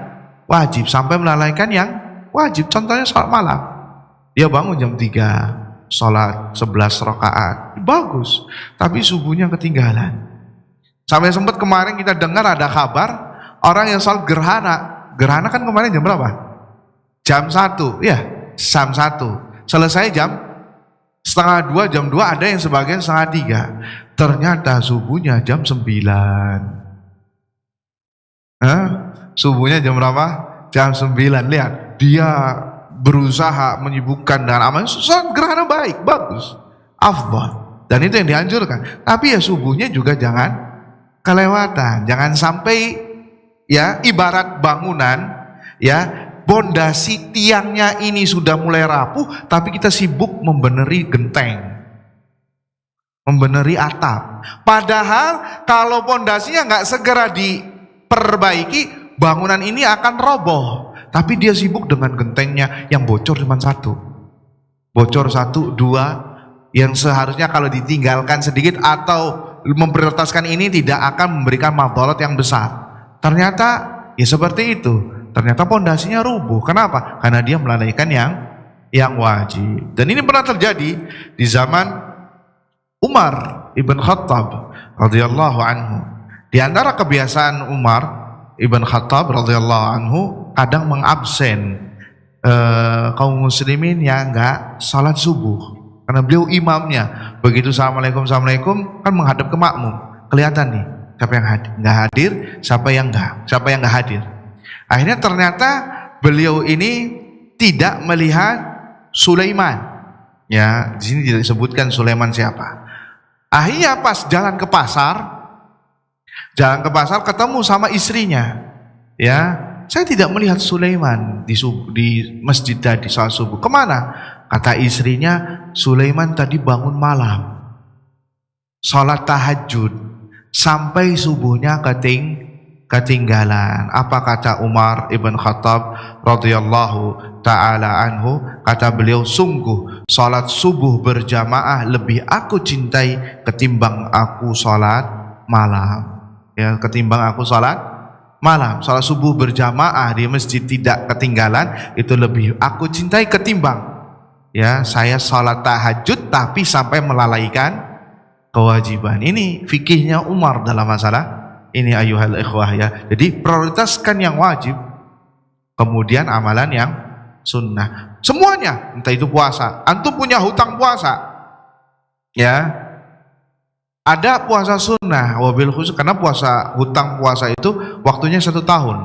wajib sampai melalaikan yang wajib. Contohnya sholat malam, dia bangun jam 3, sholat 11 rakaat, bagus, tapi subuhnya ketinggalan. Sampai sempat kemarin kita dengar ada kabar orang yang sholat gerhana kan kemarin jam berapa? Jam 1, ya, jam 1, selesai jam setengah 2, jam 2, ada yang sebagian setengah 3, ternyata subuhnya jam 9. Subuhnya jam berapa? Jam 9. Lihat, dia berusaha menyibukkan dengan amal. Sholat gerhana baik, bagus, afdal, dan itu yang dianjurkan. Tapi ya subuhnya juga jangan kelewatan. Jangan sampai ya ibarat bangunan, ya pondasi tiangnya ini sudah mulai rapuh, tapi kita sibuk membenehi genteng, membenehi atap. Padahal kalau pondasinya nggak segera diperbaiki, bangunan ini akan roboh. Tapi dia sibuk dengan gentengnya yang bocor cuma 1, bocor 1, 2, yang seharusnya kalau ditinggalkan sedikit atau memprioritaskan ini tidak akan memberikan madharat yang besar. Ternyata ya seperti itu, ternyata pondasinya rubuh. Kenapa? Karena dia melalaikan yang wajib. Dan ini pernah terjadi di zaman Umar ibn Khattab radhiyallahu anhu. Di antara kebiasaan Umar ibn Khattab radhiyallahu anhu kadang mengabsen kaum muslimin yang enggak salat subuh. Karena beliau imamnya. Begitu assalamualaikum kan menghadap ke makmum. Kelihatan nih siapa yang enggak hadir, siapa yang enggak hadir. Akhirnya ternyata beliau ini tidak melihat Sulaiman. Ya, di sini tidak disebutkan Sulaiman siapa. Akhirnya pas jalan ke pasar ketemu sama istrinya. Ya, saya tidak melihat Sulaiman di masjid tadi saat subuh. Kemana? Kata istrinya, Sulaiman tadi bangun malam, sholat tahajud sampai subuhnya ketinggalan. Apa kata Umar ibn Khattab radhiyallahu ta'ala anhu? Kata beliau, sungguh sholat subuh berjamaah lebih aku cintai ketimbang aku sholat malam. Ya, ketimbang aku sholat malam. Sholat subuh berjamaah di masjid tidak ketinggalan itu lebih aku cintai ketimbang ya saya sholat tahajud tapi sampai melalaikan kewajiban. Ini fikihnya Umar dalam masalah ini ayuhal ikhwah ya. Jadi prioritaskan yang wajib, kemudian amalan yang sunnah. Semuanya, entah itu puasa. Antum punya hutang puasa, ya. Ada puasa sunnah, wabil khusus karena hutang puasa itu waktunya 1 tahun,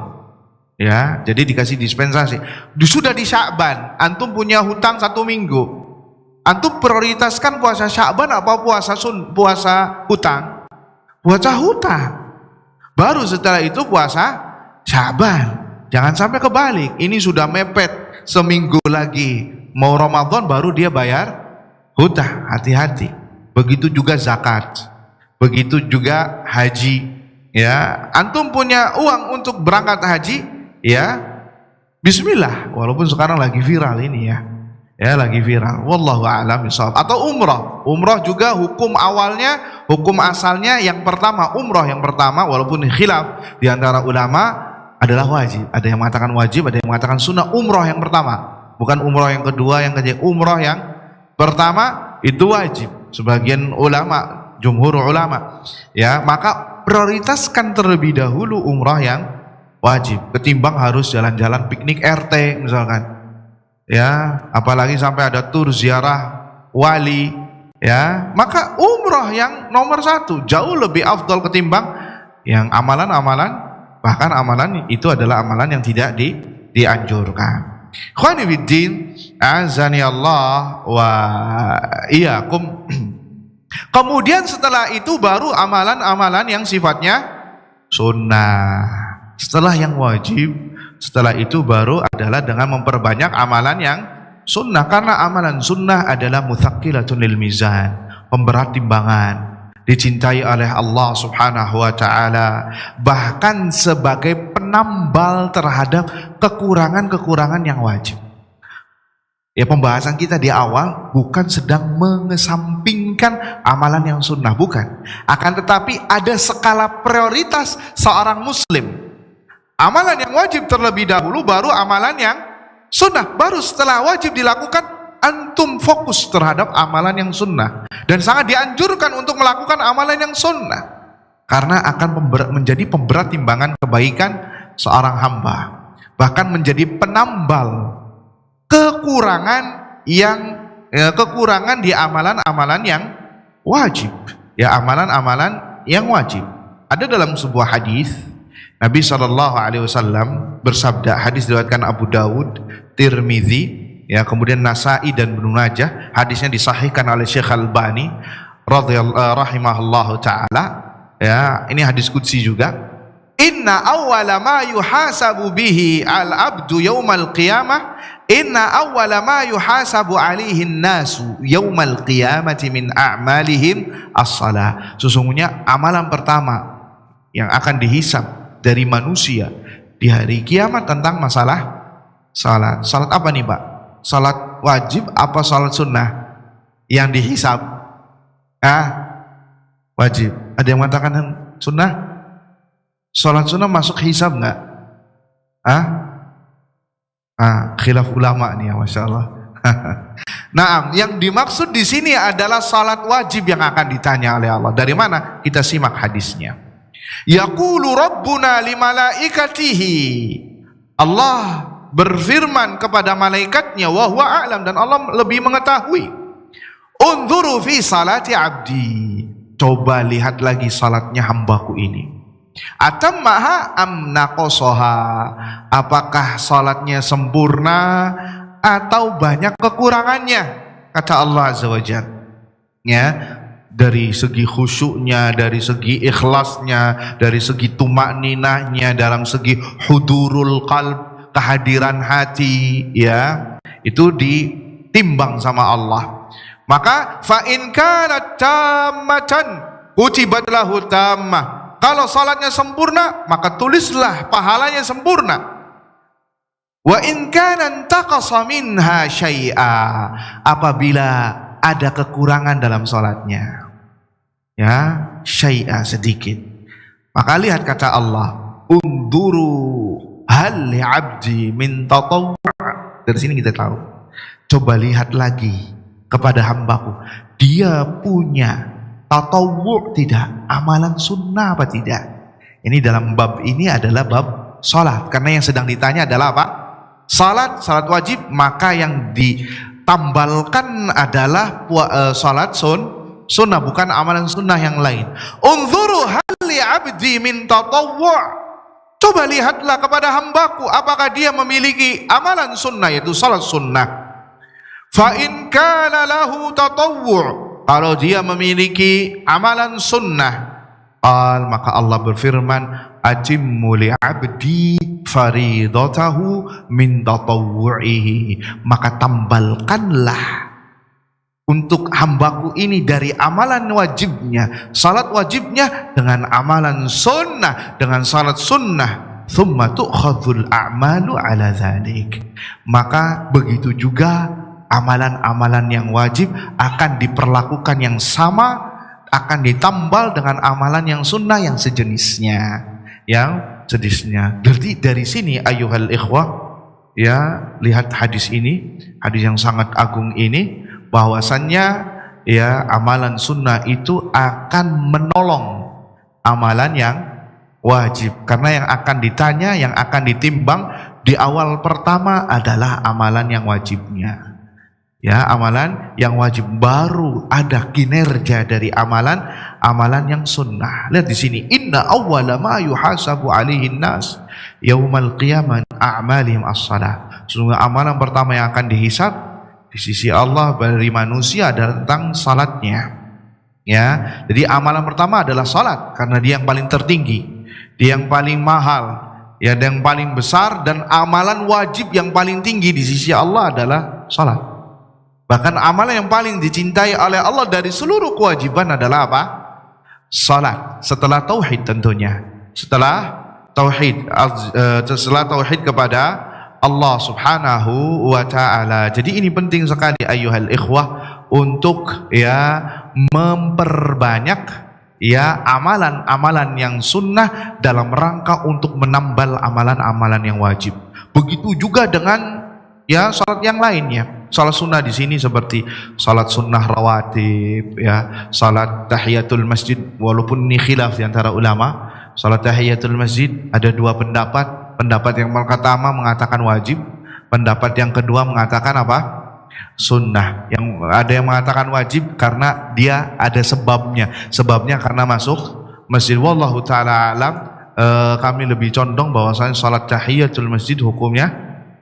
ya. Jadi dikasih dispensasi. Sudah di Sya'ban, antum punya hutang 1 minggu. Antum prioritaskan puasa Sya'ban apa puasa hutang? Puasa hutang. Baru setelah itu puasa Sya'ban. Jangan sampai kebalik. Ini sudah mepet seminggu lagi mau Ramadan baru dia bayar hutang. Hati-hati. Begitu juga zakat. Begitu juga haji. Ya, antum punya uang untuk berangkat haji, ya. Bismillah. Walaupun sekarang lagi viral ini ya. Ya, lagi viral. Wallahu a'lam bishawab. Atau umrah. Umrah juga hukum asalnya yang pertama, umrah yang pertama walaupun khilaf di antara ulama adalah wajib. Ada yang mengatakan wajib, ada yang mengatakan sunnah. Umrah yang pertama, bukan umrah yang kedua, yang ketiga. Umrah yang pertama itu wajib. Sebagian ulama, jumhur ulama, ya, maka prioritaskan terlebih dahulu umrah yang wajib ketimbang harus jalan-jalan piknik RT misalkan. Ya, apalagi sampai ada tur ziarah wali, ya, maka umrah yang nomor 1 jauh lebih afdal ketimbang yang amalan-amalan, bahkan amalan itu adalah amalan yang tidak dianjurkan. Ikhwani fiddin, azani Allah wa iyyakum. Kemudian setelah itu baru amalan-amalan yang sifatnya sunnah. Setelah yang wajib, setelah itu baru adalah dengan memperbanyak amalan yang sunnah. Karena amalan sunnah adalah muthaqqilatun lil mizan, pemberat timbangan, dicintai oleh Allah subhanahu wa ta'ala, bahkan sebagai penambal terhadap kekurangan-kekurangan yang wajib. Ya, pembahasan kita di awal bukan sedang mengesampingkan amalan yang sunnah, bukan. Akan tetapi ada skala prioritas seorang muslim. Amalan yang wajib terlebih dahulu, baru amalan yang sunnah. Baru setelah wajib dilakukan, antum fokus terhadap amalan yang sunnah. Dan sangat dianjurkan untuk melakukan amalan yang sunnah, karena akan menjadi pemberat timbangan kebaikan seorang hamba. Bahkan menjadi penambal kekurangan di amalan-amalan yang wajib. Ya, amalan-amalan yang wajib. Ada dalam sebuah hadis Nabi SAW bersabda, hadis diriwayatkan Abu Dawud, Tirmizi, ya, kemudian Nasai dan Ibnu Majah. Hadisnya disahihkan oleh Syekh Albani rahimahullahu taala. Ya, ini hadis qudsi juga. Inna awwala ma yuhasabu bihi al-abdu yaumal qiyamah, inna awwala ma yuhasabu alaihi an-nasu yaumal qiyamati min a'malihim as-shalah. Sesungguhnya amalan pertama yang akan dihisab dari manusia di hari kiamat tentang masalah salat. Salat apa nih Pak? Salat wajib apa salat sunnah yang dihisab? Wajib. Ada yang mengatakan sunnah? Salat sunnah masuk hisab enggak? Khilaf ulama nih ya, masya Allah. Nah, yang dimaksud di sini adalah salat wajib yang akan ditanya oleh Allah. Dari mana? Kita simak hadisnya. Yaqulu Rabbuna li malaikatihi. Allah berfirman kepada malaikatnya, wa huwa a'lam, dan Allah lebih mengetahui. Unzuru fi salati abdi. Coba lihat lagi salatnya hambaku ini. Atammaha am naqasaha. Apakah salatnya sempurna atau banyak kekurangannya? Kata Allah Azza wa Jalla. Ya, dari segi khusyuknya, dari segi ikhlasnya, dari segi tumakninahnya, dalam segi hudurul qalb, kehadiran hati, ya, itu ditimbang sama Allah. Maka fa in kanat tammatan kutibat lahu tammah. Kalau salatnya sempurna, maka tulislah pahalanya sempurna. Wa in kana taqasa minha syai'a, apabila ada kekurangan dalam salatnya, ya, syai'a, sedikit, maka lihat kata Allah, unduru hal li 'abdi min tatawwu'. Dari sini kita tahu, coba lihat lagi kepada hambaku, dia punya tatawwu' tidak, amalan sunnah apa tidak. Ini dalam bab ini adalah bab salat, karena yang sedang ditanya adalah apa? Salat wajib, maka yang ditambalkan adalah salat sunnah, bukan amalan sunnah yang lain. Unzuru hal li 'abdi min tatawwu'. Coba lihatlah kepada hambaku, apakah dia memiliki amalan sunnah, yaitu salat sunnah. Fa in kana lahu tatawwu', kalau dia memiliki amalan sunnah, maka Allah berfirman, atimmu li 'abdi faridatahu min tatawwu'ihi. Maka tambalkanlah untuk hambaku ini dari amalan wajibnya, salat wajibnya, dengan amalan sunnah, dengan salat sunnah. Thumma tu'khadzul a'malu ala dzalik. Maka begitu juga amalan-amalan yang wajib akan diperlakukan yang sama, akan ditambal dengan amalan yang sunnah yang sejenisnya, Jadi dari sini ayuhal ikhwah, ya, lihat hadis ini, hadis yang sangat agung ini, bahwasannya, ya, amalan sunnah itu akan menolong amalan yang wajib, karena yang akan ditanya, yang akan ditimbang di awal pertama adalah amalan yang wajibnya. Ya, amalan yang wajib, baru ada kinerja dari amalan yang sunnah. Lihat di sini, inna awwala ma yuhasabu alaihin nas yaumal qiyamah a'malihim as-salah. Sesungguhnya amalan pertama yang akan dihisab di sisi Allah dari manusia adalah tentang salatnya. Ya, jadi amalan pertama adalah salat, karena dia yang paling tertinggi, dia yang paling mahal, ya, yang paling besar, dan amalan wajib yang paling tinggi di sisi Allah adalah salat. Bahkan amalan yang paling dicintai oleh Allah dari seluruh kewajiban adalah apa? Salat. Setelah tauhid tentunya. Setelah tauhid kepada Allah Subhanahu wa taala. Jadi ini penting sekali ayuhal ikhwah untuk, ya, memperbanyak, ya, amalan-amalan yang sunnah dalam rangka untuk menambal amalan-amalan yang wajib. Begitu juga dengan, ya, salat yang lainnya. Salat sunnah di sini seperti salat sunnah rawatib, ya, salat tahiyatul masjid, walaupun ini khilaf di antara ulama. Salat tahiyatul masjid ada dua pendapat. Pendapat yang pertama mengatakan wajib, pendapat yang kedua mengatakan apa? Sunnah. Yang ada yang mengatakan wajib karena dia ada sebabnya. Sebabnya karena masuk masjid. Wallahu taala alam, kami lebih condong bahwasanya salat tahiyatul masjid hukumnya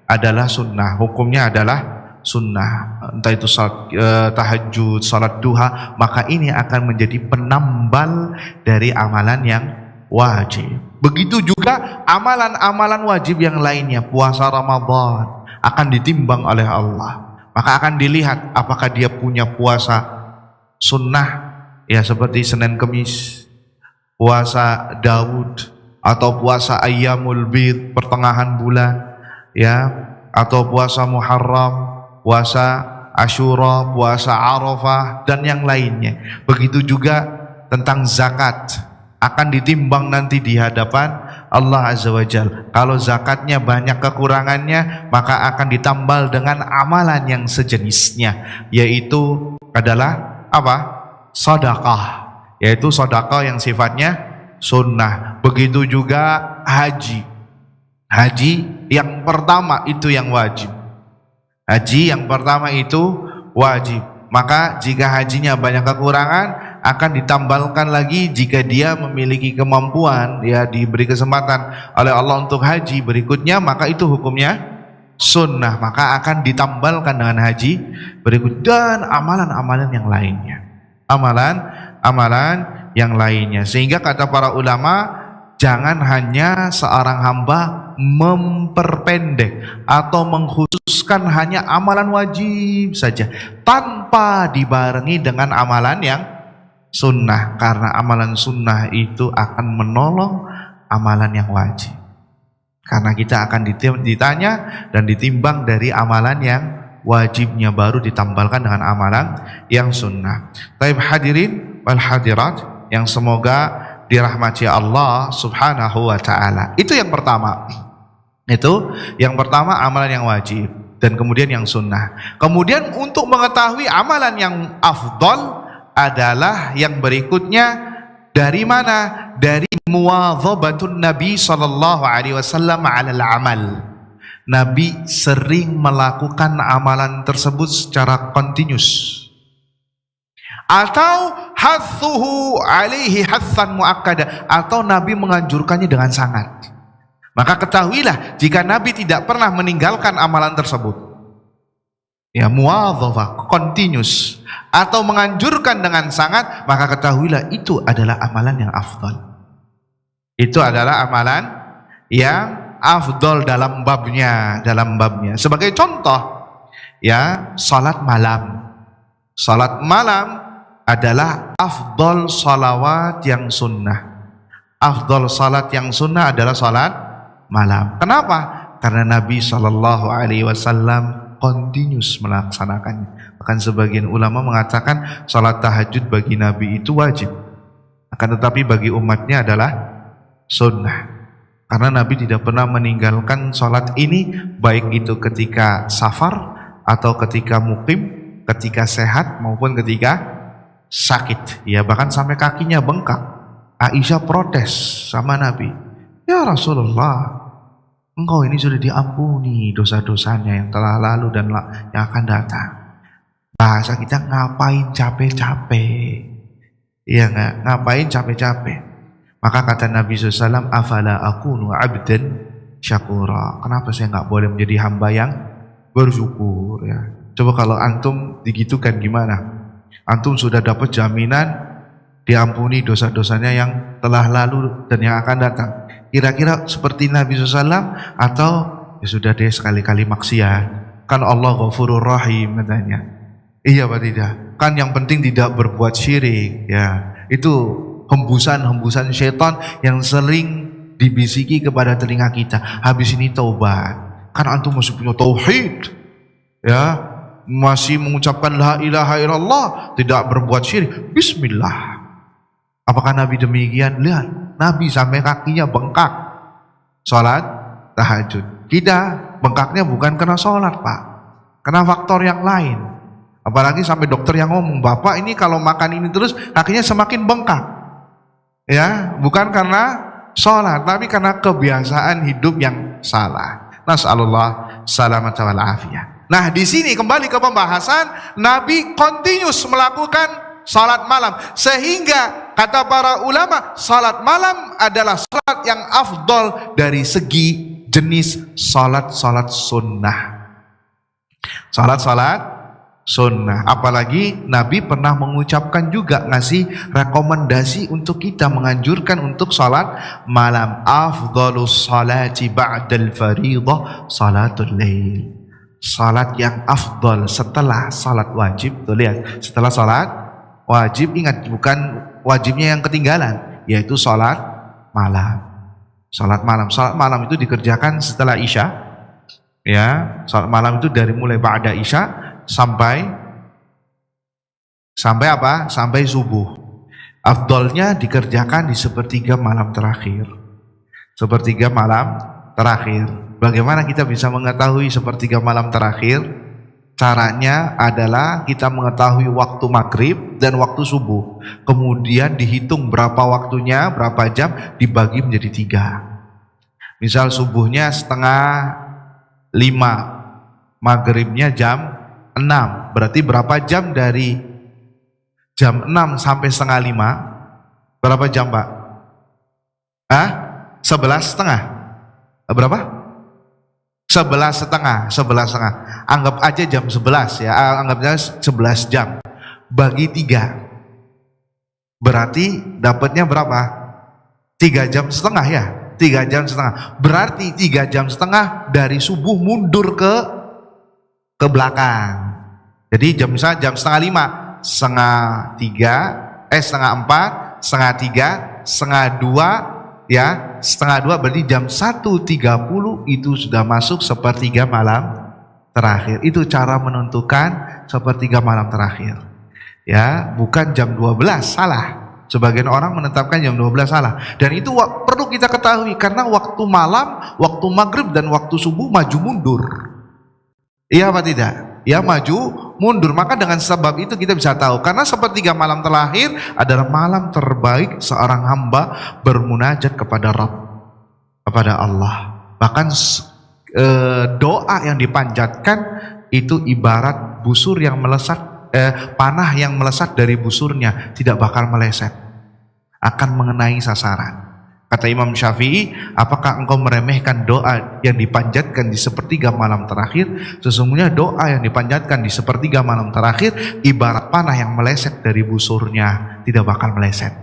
adalah sunnah. Hukumnya adalah sunnah, entah itu salat tahajud, salat duha, maka ini akan menjadi penambal dari amalan yang wajib. Begitu juga amalan-amalan wajib yang lainnya. Puasa Ramadan akan ditimbang oleh Allah, maka akan dilihat apakah dia punya puasa sunnah, ya, seperti Senin Kemis, puasa Daud, atau puasa Ayyamul Bid, pertengahan bulan, ya, atau puasa Muharram, puasa Asyura, puasa Arafah, dan yang lainnya. Begitu juga tentang zakat, akan ditimbang nanti di hadapan Allah Azza wa Jalla. Kalau zakatnya banyak kekurangannya, maka akan ditambal dengan amalan yang sejenisnya, yaitu adalah apa? Sedekah, yaitu sedekah yang sifatnya sunnah. Begitu juga haji. Haji yang pertama itu yang wajib. Haji yang pertama itu wajib. Maka jika hajinya banyak kekurangan, akan ditambalkan lagi jika dia memiliki kemampuan, dia diberi kesempatan oleh Allah untuk haji berikutnya, maka itu hukumnya sunnah, maka akan ditambalkan dengan haji berikut dan amalan-amalan yang lainnya. Amalan-amalan yang lainnya. Sehingga kata para ulama, jangan hanya seorang hamba memperpendek atau mengkhususkan hanya amalan wajib saja tanpa dibarengi dengan amalan yang sunnah, karena amalan sunnah itu akan menolong amalan yang wajib, karena kita akan ditanya dan ditimbang dari amalan yang wajibnya, baru ditambalkan dengan amalan yang sunnah. Taib hadirin wal hadirat yang semoga dirahmati Allah subhanahu wa ta'ala. Itu yang pertama. Itu yang pertama, amalan yang wajib, dan kemudian yang sunnah. Kemudian untuk mengetahui amalan yang afdal adalah yang berikutnya. Dari mana? Dari muwadzabatun Nabi sallallahu alaihi wasallam 'alal amal. Nabi sering melakukan amalan tersebut secara kontinus, atau hathuhu alaihi hatsan muakkada, atau Nabi menganjurkannya dengan sangat. Maka ketahuilah, jika Nabi tidak pernah meninggalkan amalan tersebut, ya muwadzafah, continuous, atau menganjurkan dengan sangat, maka ketahuilah itu adalah amalan yang afdal. Itu adalah amalan yang afdal dalam babnya, Sebagai contoh, ya, salat malam. Salat malam adalah afdal salawat yang sunnah. Afdal salat yang sunnah adalah salat malam. Kenapa? Karena Nabi SAW continuous melaksanakannya. Bahkan sebagian ulama mengatakan salat tahajud bagi Nabi itu wajib, akan tetapi bagi umatnya adalah sunnah. Karena Nabi tidak pernah meninggalkan salat ini, baik itu ketika safar atau ketika mukim, ketika sehat maupun ketika sakit. Ya, bahkan sampai kakinya bengkak. Aisyah protes sama Nabi, "Ya Rasulullah, engkau ini sudah diampuni dosa-dosanya yang telah lalu dan yang akan datang. Bahasa kita, ngapain capek-capek?" Iya enggak? Ngapain capek-capek? Maka kata Nabi SAW, "Afala akunu abdan syakura." Kenapa saya enggak boleh menjadi hamba yang bersyukur? Ya. Coba kalau antum digitukan gimana? Antum sudah dapat jaminan diampuni dosa-dosanya yang telah lalu dan yang akan datang. Kira-kira seperti Nabi SAW, atau ya sudah deh sekali-kali maksiat, kan Allah Ghafurur Rahim katanya. Iya apa tidak? Kan yang penting tidak berbuat syirik. Ya, itu hembusan-hembusan syaitan yang sering dibisiki kepada telinga kita. Habis ini taubat. Kan antum masih punya tauhid, ya, masih mengucapkan la ilaha illallah, tidak berbuat syirik, bismillah. Apakah Nabi demikian? Lihat, Nabi sampai kakinya bengkak sholat tahajud. Tidak, bengkaknya bukan karena sholat, Pak, karena faktor yang lain. Apalagi sampai dokter yang ngomong, "Bapak ini kalau makan ini terus kakinya semakin bengkak." Ya, bukan karena sholat, tapi karena kebiasaan hidup yang salah. Nas'alullah salamata wal afiyah. Nah, di sini kembali ke pembahasan, Nabi continuous melakukan salat malam, sehingga kata para ulama, salat malam adalah salat yang afdol dari segi jenis salat-salat sunnah. Salat-salat sunnah. Apalagi Nabi pernah mengucapkan juga, ngasih rekomendasi untuk kita, menganjurkan untuk salat malam. Afdalus salati ba'dal fariḍah salatul lail. Salat yang afdal setelah salat wajib. Tuh lihat, setelah salat wajib, ingat, bukan wajibnya yang ketinggalan, yaitu salat malam. Salat malam. Salat malam itu dikerjakan setelah Isya. Ya, salat malam itu dari mulai ba'da Isya sampai apa? Sampai subuh. Afdalnya dikerjakan di sepertiga malam terakhir. sepertiga malam terakhir. Bagaimana kita bisa mengetahui sepertiga malam terakhir? Caranya adalah kita mengetahui waktu maghrib dan waktu subuh. Kemudian dihitung berapa waktunya, berapa jam, dibagi menjadi 3. Misal subuhnya 4:30, maghribnya jam 6. Berarti berapa jam dari jam 6 sampai 4:30? Berapa jam, Pak? 11:30. Berapa? 11:30. Anggap aja jam 11 ya, anggap aja 11 jam. Bagi 3. Berarti dapatnya berapa? 3,5 jam ya? 3,5 jam. Berarti 3,5 jam dari subuh mundur ke belakang. Jadi misalnya jam 2:30, 2:30, 2:30, 2:30, 2:30 ya, 2:30 berarti jam 1:30 itu sudah masuk sepertiga malam terakhir. Itu cara menentukan sepertiga malam terakhir. Ya, bukan jam 12, salah. Sebagian orang menetapkan jam 12 salah. Dan itu perlu kita ketahui karena waktu malam, waktu maghrib dan waktu subuh maju mundur. Iya apa tidak? Ya, maju mundur. Maka dengan sebab itu kita bisa tahu karena sepertiga malam terakhir adalah malam terbaik seorang hamba bermunajat kepada Rabb, kepada Allah. Bahkan doa yang dipanjatkan itu ibarat busur yang melesat, panah yang melesat dari busurnya tidak bakal meleset, akan mengenai sasaran. Kata Imam Syafi'i, apakah engkau meremehkan doa yang dipanjatkan di sepertiga malam terakhir? Sesungguhnya doa yang dipanjatkan di sepertiga malam terakhir ibarat panah yang meleset dari busurnya, tidak bakal meleset.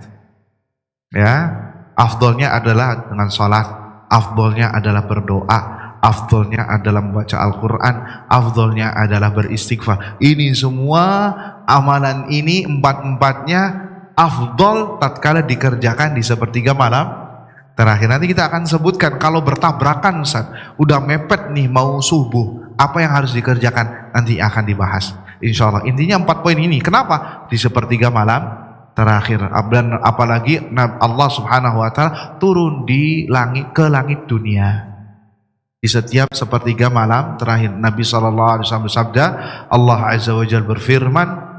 Ya, afdolnya adalah dengan sholat, afdolnya adalah berdoa, afdolnya adalah membaca Al-Quran, afdolnya adalah beristighfar. Ini semua amalan ini empat-empatnya afdol tatkala dikerjakan di sepertiga malam terakhir. Nanti kita akan sebutkan kalau bertabrakan Ustaz, udah mepet nih mau subuh, apa yang harus dikerjakan, nanti akan dibahas insya Allah. Intinya 4 poin ini. Kenapa? Di sepertiga malam terakhir. Dan apalagi Allah Subhanahu wa ta'ala turun di langit, ke langit dunia di setiap sepertiga malam terakhir. Nabi SAW bersabda, Allah Azza wa Jalla berfirman,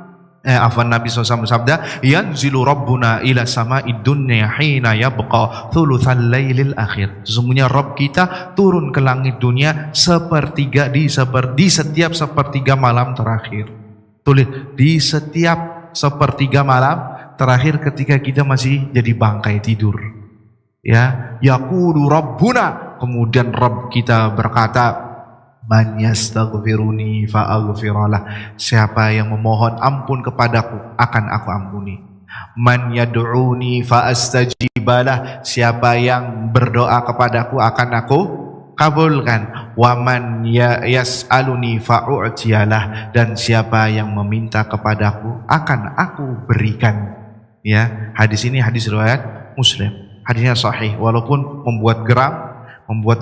Nabi SAW bersabda, yanzilu rabbuna ila sama'id dunya hina yabqa thuluthal lailil akhir. Sesungguhnya Rabb kita turun ke langit dunia di setiap sepertiga malam terakhir. Tulis, di setiap sepertiga malam terakhir ketika kita masih jadi bangkai tidur. Ya, yaqulu rabbuna, kemudian Rabb kita berkata, man yastaghfiruni fa'aghfiralah, siapa yang memohon ampun kepadaku akan aku ampuni. Man yad'uni fa'astajibalah, siapa yang berdoa kepadaku akan aku kabulkan. Wa man yas'aluni fa'u'tiyalah, dan siapa yang meminta kepadaku akan aku berikan. Ya, hadis ini hadis riwayat Muslim. Hadisnya sahih walaupun membuat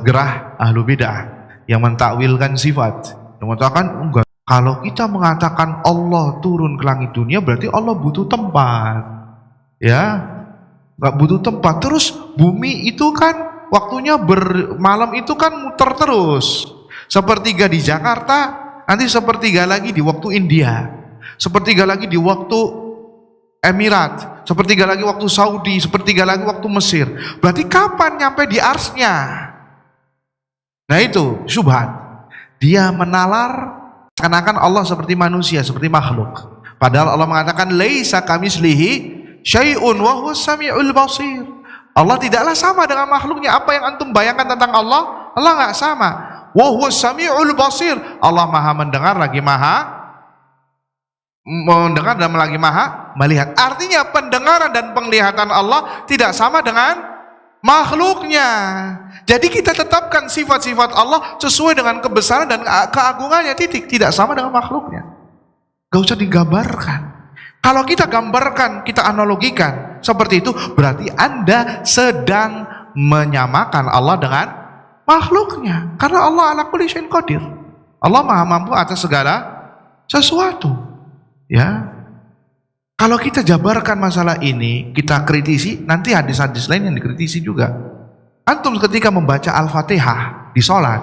gerah ahlu bid'ah yang mentakwilkan sifat, yang mengatakan enggak, kalau kita mengatakan Allah turun ke langit dunia berarti Allah butuh tempat. Ya, enggak butuh tempat. Terus bumi itu kan waktunya malam itu kan muter terus. Sepertiga di Jakarta, nanti sepertiga lagi di waktu India, sepertiga lagi di waktu Emirat, sepertiga lagi waktu Saudi, sepertiga lagi waktu Mesir. Berarti kapan nyampe di arsnya? Nah itu syubhat. Dia menalar seakan-akan Allah seperti manusia, seperti makhluk. Padahal Allah mengatakan laisa kamitslihi syai'un wa huwas samiul basir. Allah tidaklah sama dengan makhluknya. Apa yang antum bayangkan tentang Allah, Allah enggak sama. Wa huwas samiul basir. Allah Maha mendengar lagi Maha mendengar dan lagi Maha melihat. Artinya pendengaran dan penglihatan Allah tidak sama dengan makhluknya. Jadi kita tetapkan sifat-sifat Allah sesuai dengan kebesaran dan keagungannya, titik. Tidak sama dengan makhluknya. Gak usah digambarkan. Kalau kita gambarkan, kita analogikan seperti itu, berarti Anda sedang menyamakan Allah dengan makhluknya. Karena Allah ala kulli syai'in qadir. Allah Maha mampu atas segala sesuatu. Ya. Kalau kita jabarkan masalah ini, kita kritisi, nanti hadis-hadis lain yang dikritisi juga. Antum ketika membaca Al-Fatihah di sholat,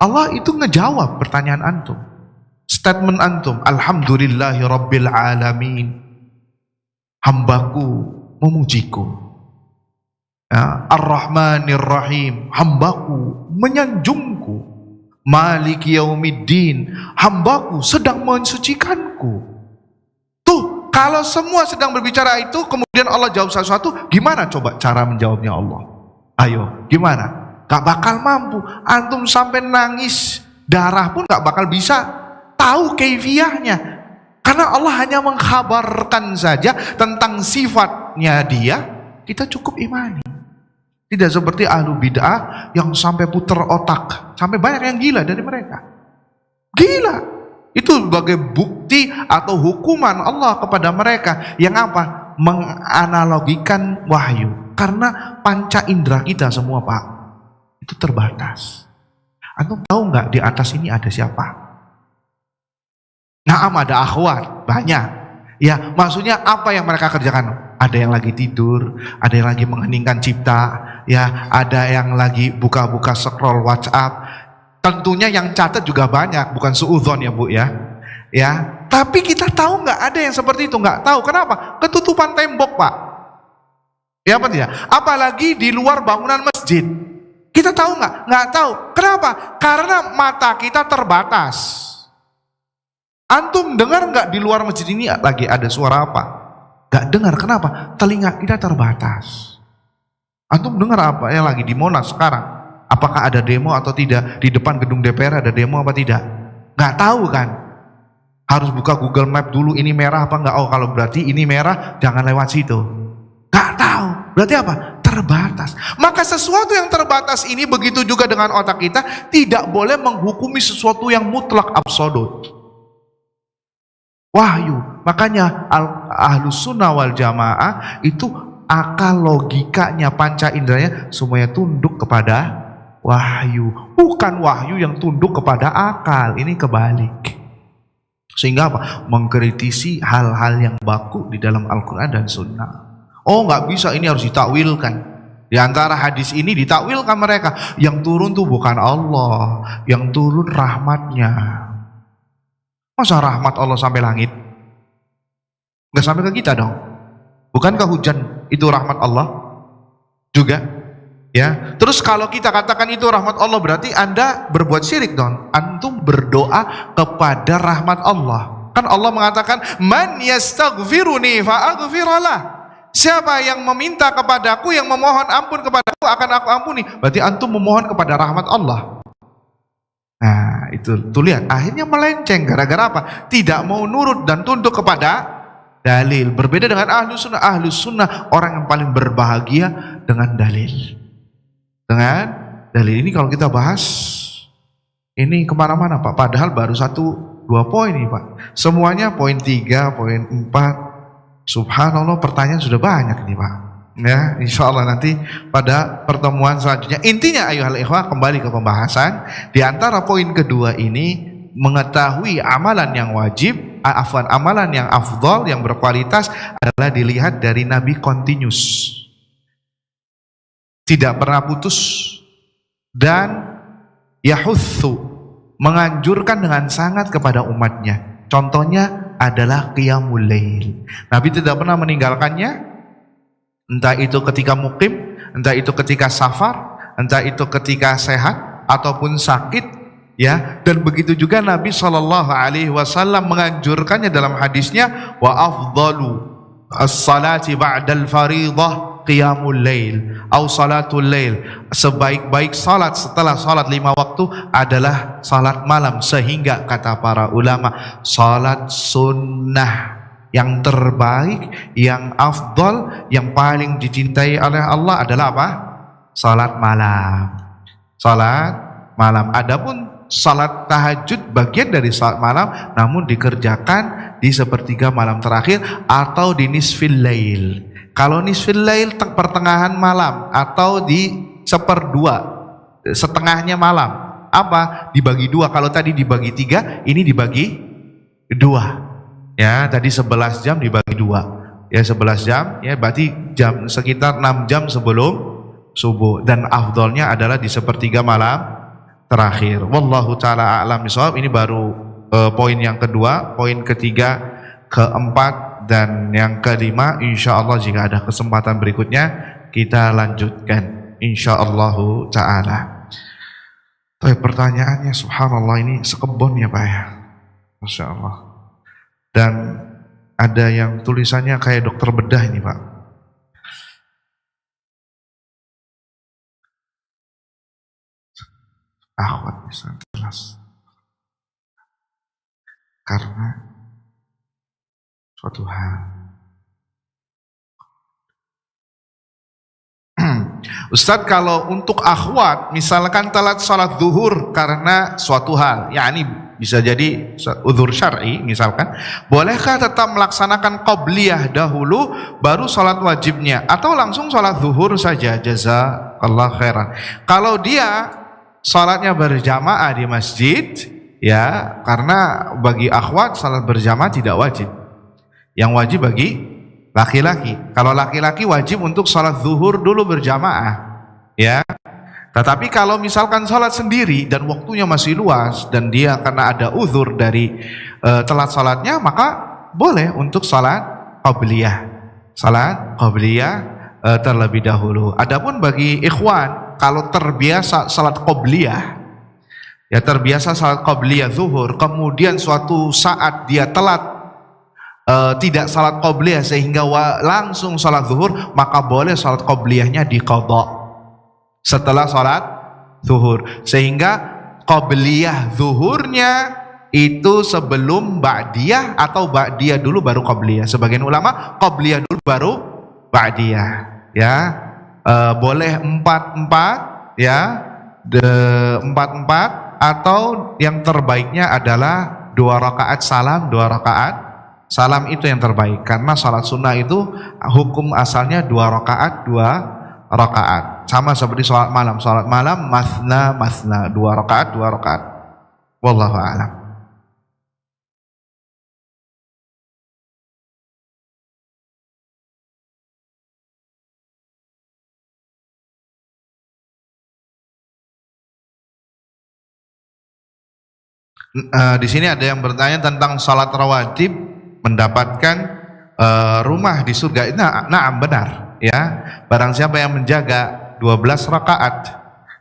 Allah itu ngejawab pertanyaan antum. Statement antum, Alhamdulillahi Rabbil Alamin, hambaku memujiku. Ya, Ar-Rahmanir Rahim, hambaku menyanjungku. Maliki Yaumiddin, hambaku sedang mensucikanku. Tuh, kalau semua sedang berbicara itu, kemudian Allah jawab sesuatu, gimana coba cara menjawabnya Allah? Ayo, gimana? Gak bakal mampu. Antum sampai nangis darah pun gak bakal bisa tahu keifiyahnya. Karena Allah hanya mengkhabarkan saja tentang sifatnya dia, kita cukup imani. Tidak seperti ahlu bid'ah yang sampai puter otak, sampai banyak yang gila dari mereka. Gila. Itu sebagai bukti atau hukuman Allah kepada mereka yang apa? Menganalogikan wahyu. Karena panca indera kita semua, Pak, itu terbatas. Antum tahu nggak di atas ini ada siapa? Naam, ada akhwat, banyak. Ya, maksudnya apa yang mereka kerjakan? Ada yang lagi tidur, ada yang lagi mengheningkan cipta, ya, ada yang lagi buka-buka scroll WhatsApp. Tentunya yang catat juga banyak, bukan suudzon ya Bu ya. Ya, tapi kita tahu nggak ada yang seperti itu? Nggak tahu. Kenapa? Ketutupan tembok, Pak. Ya apa tidak? Apalagi di luar bangunan masjid. Kita tahu nggak? Nggak tahu. Kenapa? Karena mata kita terbatas. Antum dengar nggak di luar masjid ini lagi ada suara apa? Gak dengar. Kenapa? Telinga kita terbatas. Antum dengar apa yang lagi di Monas sekarang? Apakah ada demo atau tidak? Di depan gedung DPR ada demo apa tidak? Gak tahu kan? Harus buka Google Map dulu, ini merah apa enggak? Oh, kalau berarti ini merah, jangan lewat situ. Gak tahu. Berarti apa? Terbatas. Maka sesuatu yang terbatas ini, begitu juga dengan otak kita, tidak boleh menghukumi sesuatu yang mutlak absolut. Wahyu. Makanya Ahlus Sunnah wal Jamaah itu akal logikanya, panca inderanya semuanya tunduk kepada wahyu. Bukan wahyu yang tunduk kepada akal. Ini kebalik. Sehingga apa? Mengkritisi hal-hal yang baku di dalam Al-Quran dan Sunnah. Oh, nggak bisa, ini harus ditakwilkan. Di antara hadis ini ditakwilkan mereka. Yang turun tuh bukan Allah, yang turun rahmatnya. Masa rahmat Allah sampai langit? Nggak sampai ke kita dong. Bukankah hujan itu rahmat Allah juga? Ya. Terus kalau kita katakan itu rahmat Allah, berarti Anda berbuat syirik dong. Antum berdoa kepada rahmat Allah. Kan Allah mengatakan, "Man yastaghfiruni fa'aghfiralah." Siapa yang meminta kepadaku, yang memohon ampun kepadaku, akan aku ampuni. Berarti antum memohon kepada rahmat Allah. Nah, itu tuh lihat, akhirnya melenceng gara-gara apa? Tidak mau nurut dan tunduk kepada dalil. Berbeda dengan Ahlus Sunnah. Ahlus Sunnah orang yang paling berbahagia dengan dalil. Dengan dalil ini kalau kita bahas ini kemana-mana, Pak. Padahal baru 1-2 poin nih, Pak. Semuanya poin 3, poin 4. Subhanallah, pertanyaan sudah banyak nih, Pak. Ya, insya Allah nanti pada pertemuan selanjutnya. Intinya ayuhal ikhwah, kembali ke pembahasan. Di antara poin kedua ini, mengetahui amalan yang wajib, amalan yang afdol, yang berkualitas adalah dilihat dari Nabi continuous, tidak pernah putus, dan yahutsu, menganjurkan dengan sangat kepada umatnya. Contohnya adalah qiyamul lail. Nabi tidak pernah meninggalkannya. Entah itu ketika mukim, entah itu ketika safar, entah itu ketika sehat ataupun sakit, ya. Dan begitu juga Nabi SAW menganjurkannya dalam hadisnya, wa afdalu as-salati ba'dal faridah qiyamul lail atau salatul lail. Sebaik-baik salat setelah salat 5 waktu adalah salat malam. Sehingga kata para ulama, salat sunnah yang terbaik, yang afdal, yang paling dicintai oleh Allah adalah apa? Salat malam. Salat malam. Adapun salat tahajud bagian dari salat malam, namun dikerjakan di sepertiga malam terakhir atau di nisfil lail. Kalau nisfil lail pertengahan malam atau di setengahnya malam. Apa? Dibagi 2. Kalau tadi dibagi 3, ini dibagi 2. Ya, tadi 11 jam dibagi 2. Ya, 11 jam, ya berarti sekitar 6 jam sebelum subuh, dan afdolnya adalah di sepertiga malam terakhir. Wallahu taala a'lam bishawab. Ini baru poin yang kedua, poin ketiga, keempat, dan yang kelima. Insyaallah jika ada kesempatan berikutnya kita lanjutkan insyaallah taala. Tapi pertanyaannya subhanallah ini sekebon ya Pak ya, Masya Allah. Dan ada yang tulisannya kayak dokter bedah ini Pak. Akhwat bisa jelas karena suatu hal. Ustadz, kalau untuk akhwat misalkan telat sholat zuhur karena suatu hal, yakni bisa jadi uzur syar'i misalkan, bolehkah tetap melaksanakan qobliyah dahulu baru sholat wajibnya, atau langsung sholat zuhur saja? Jazakallah khairan. Kalau dia sholatnya berjamaah di masjid, ya, karena bagi akhwat sholat berjamaah tidak wajib, yang wajib bagi laki-laki. Kalau laki-laki wajib untuk sholat zuhur dulu berjamaah, ya. Tetapi kalau misalkan sholat sendiri dan waktunya masih luas dan dia karena ada uzur dari telat sholatnya, maka boleh untuk sholat qobliyah, terlebih dahulu. Adapun bagi ikhwan, kalau terbiasa sholat qobliyah, ya terbiasa sholat qobliyah zuhur, kemudian suatu saat dia telat tidak salat qobliyah sehingga langsung salat zuhur, maka boleh salat qobliyahnya diqadha setelah salat zuhur, sehingga qobliyah zuhurnya itu sebelum ba'diyah atau ba'diyah dulu baru qobliyah. Sebagian ulama qobliyah dulu baru ba'diyah, ya. Boleh 4-4, ya, 4-4, atau yang terbaiknya adalah 2 rakaat salam, 2 rakaat salam, itu yang terbaik, karena salat sunnah itu hukum asalnya 2 rakaat, 2 rakaat, sama seperti salat malam masna 2 rakaat, 2 rakaat. Wallahu a'lam. Di sini ada yang bertanya tentang salat rawatib mendapatkan rumah di surga. Na'am, benar, ya. Barang siapa yang menjaga 12 rakaat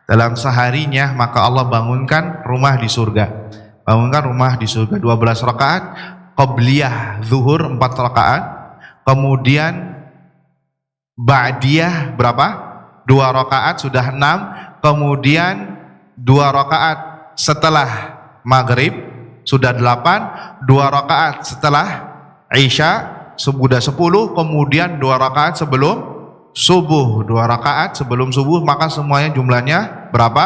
dalam seharinya, maka Allah bangunkan rumah di surga. Bangunkan rumah di surga 12 rakaat, qobliyah zuhur 4 rakaat, kemudian ba'diyah berapa? 2 rakaat, sudah 6, kemudian 2 rakaat setelah maghrib sudah 8, 2 rakaat setelah Isya sudah 10, kemudian 2 rakaat sebelum subuh, 2 rakaat sebelum subuh, maka semuanya jumlahnya berapa?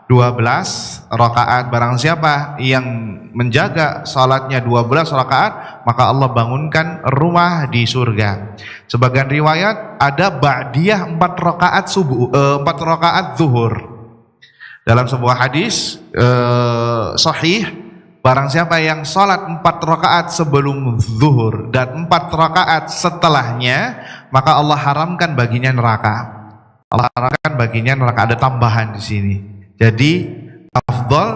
12 rakaat. Barang siapa yang menjaga salatnya 12 rakaat, maka Allah bangunkan rumah di surga. Sebagian riwayat ada ba'diyah 4 rakaat subuh, 4 rakaat zuhur. Dalam sebuah hadis sahih, barang siapa yang sholat 4 rakaat sebelum zuhur dan 4 rakaat setelahnya, maka Allah haramkan baginya neraka. Allah haramkan baginya neraka. Ada tambahan di sini. Jadi afdol,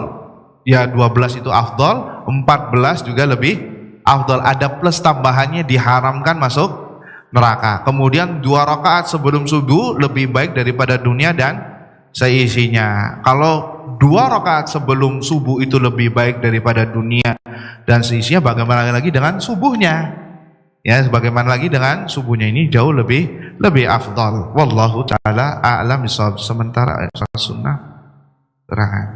ya 12 itu afdol, 14 juga lebih afdol. Ada plus tambahannya, diharamkan masuk neraka. Kemudian 2 rakaat sebelum subuh lebih baik daripada dunia dan seisinya. Kalau 2 rakaat sebelum subuh itu lebih baik daripada dunia dan seisinya, bagaimana lagi dengan subuhnya? Ya, bagaimana lagi dengan subuhnya? Ini jauh lebih afdal. Wallahu taala a'lam bishawab. Sementara salat sunnah terangan.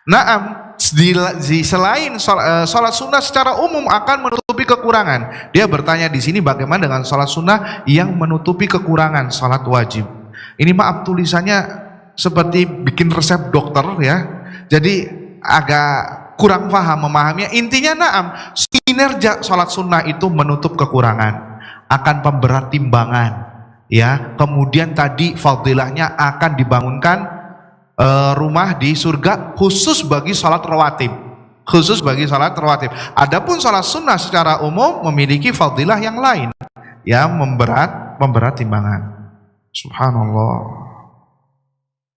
Naam, selain salat sunnah secara umum akan menutupi kekurangan. Dia bertanya di sini bagaimana dengan salat sunnah yang menutupi kekurangan salat wajib. Ini maaf tulisannya seperti bikin resep dokter, ya. Jadi agak kurang paham memahaminya. Intinya naam, kinerja salat sunnah itu menutup kekurangan, akan pemberat timbangan, ya. Kemudian tadi fadilahnya akan dibangunkan rumah di surga khusus bagi salat rawatib. Khusus bagi salat rawatib. Adapun salat sunnah secara umum memiliki fadilah yang lain, ya, memberat memberat timbangan. Subhanallah.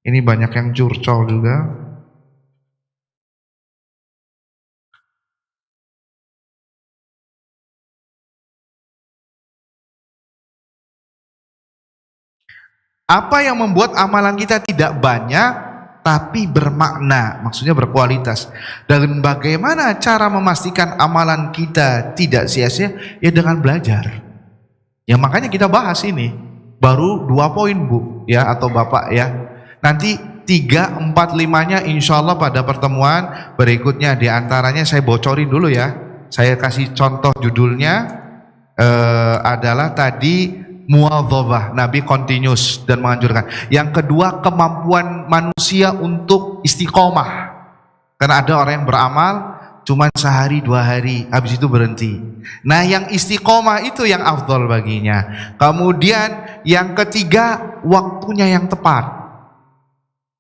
Ini banyak yang curcol juga. Apa yang membuat amalan kita tidak banyak tapi bermakna, maksudnya berkualitas? Dan bagaimana cara memastikan amalan kita tidak sia-sia? Ya dengan belajar. Ya makanya kita bahas ini. Baru 2 poin Bu, ya atau Bapak ya. Nanti 3, 4, 5-nya insya Allah pada pertemuan berikutnya. Di antaranya saya bocorin dulu ya. Saya kasih contoh judulnya adalah tadi muwadhabah, Nabi continuous dan menganjurkan. Yang kedua, kemampuan manusia untuk istiqomah. Karena ada orang yang beramal cuma sehari 2 hari, habis itu berhenti. Nah yang istiqomah itu yang afdol baginya. Kemudian yang ketiga, waktunya yang tepat.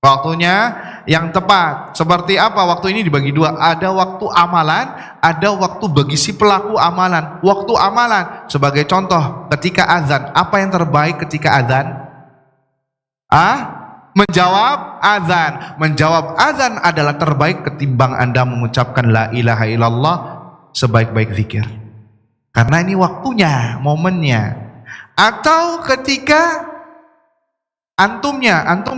Waktunya yang tepat. Seperti apa? Waktu ini dibagi 2. Ada waktu amalan, ada waktu bagi si pelaku amalan. Waktu amalan sebagai contoh ketika azan. Apa yang terbaik ketika azan? Menjawab azan. Menjawab azan adalah terbaik ketimbang Anda mengucapkan la ilaha illallah sebaik-baik zikir. Karena ini waktunya, momennya. Atau ketika antum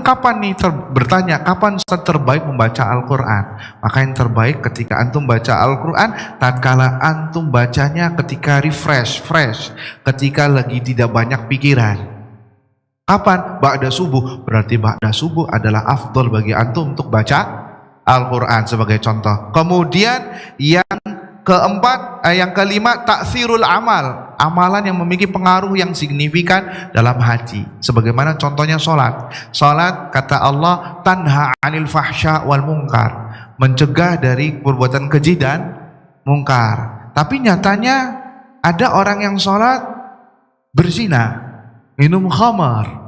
kapan nih bertanya kapan terbaik membaca Al-Quran? Maka yang terbaik ketika antum baca Al-Quran tatkala antum bacanya ketika fresh, ketika lagi tidak banyak pikiran. Kapan? Ba'da subuh. Berarti ba'da subuh adalah afdol bagi antum untuk baca Al-Quran sebagai contoh. Kemudian yang keempat, yang kelima, taksirul amal. Amalan yang memiliki pengaruh yang signifikan dalam hati. Sebagaimana contohnya sholat. Sholat kata Allah tanha anil fahsya wal munkar, mencegah dari perbuatan keji dan mungkar. Tapi nyatanya ada orang yang sholat berzina, minum khamar.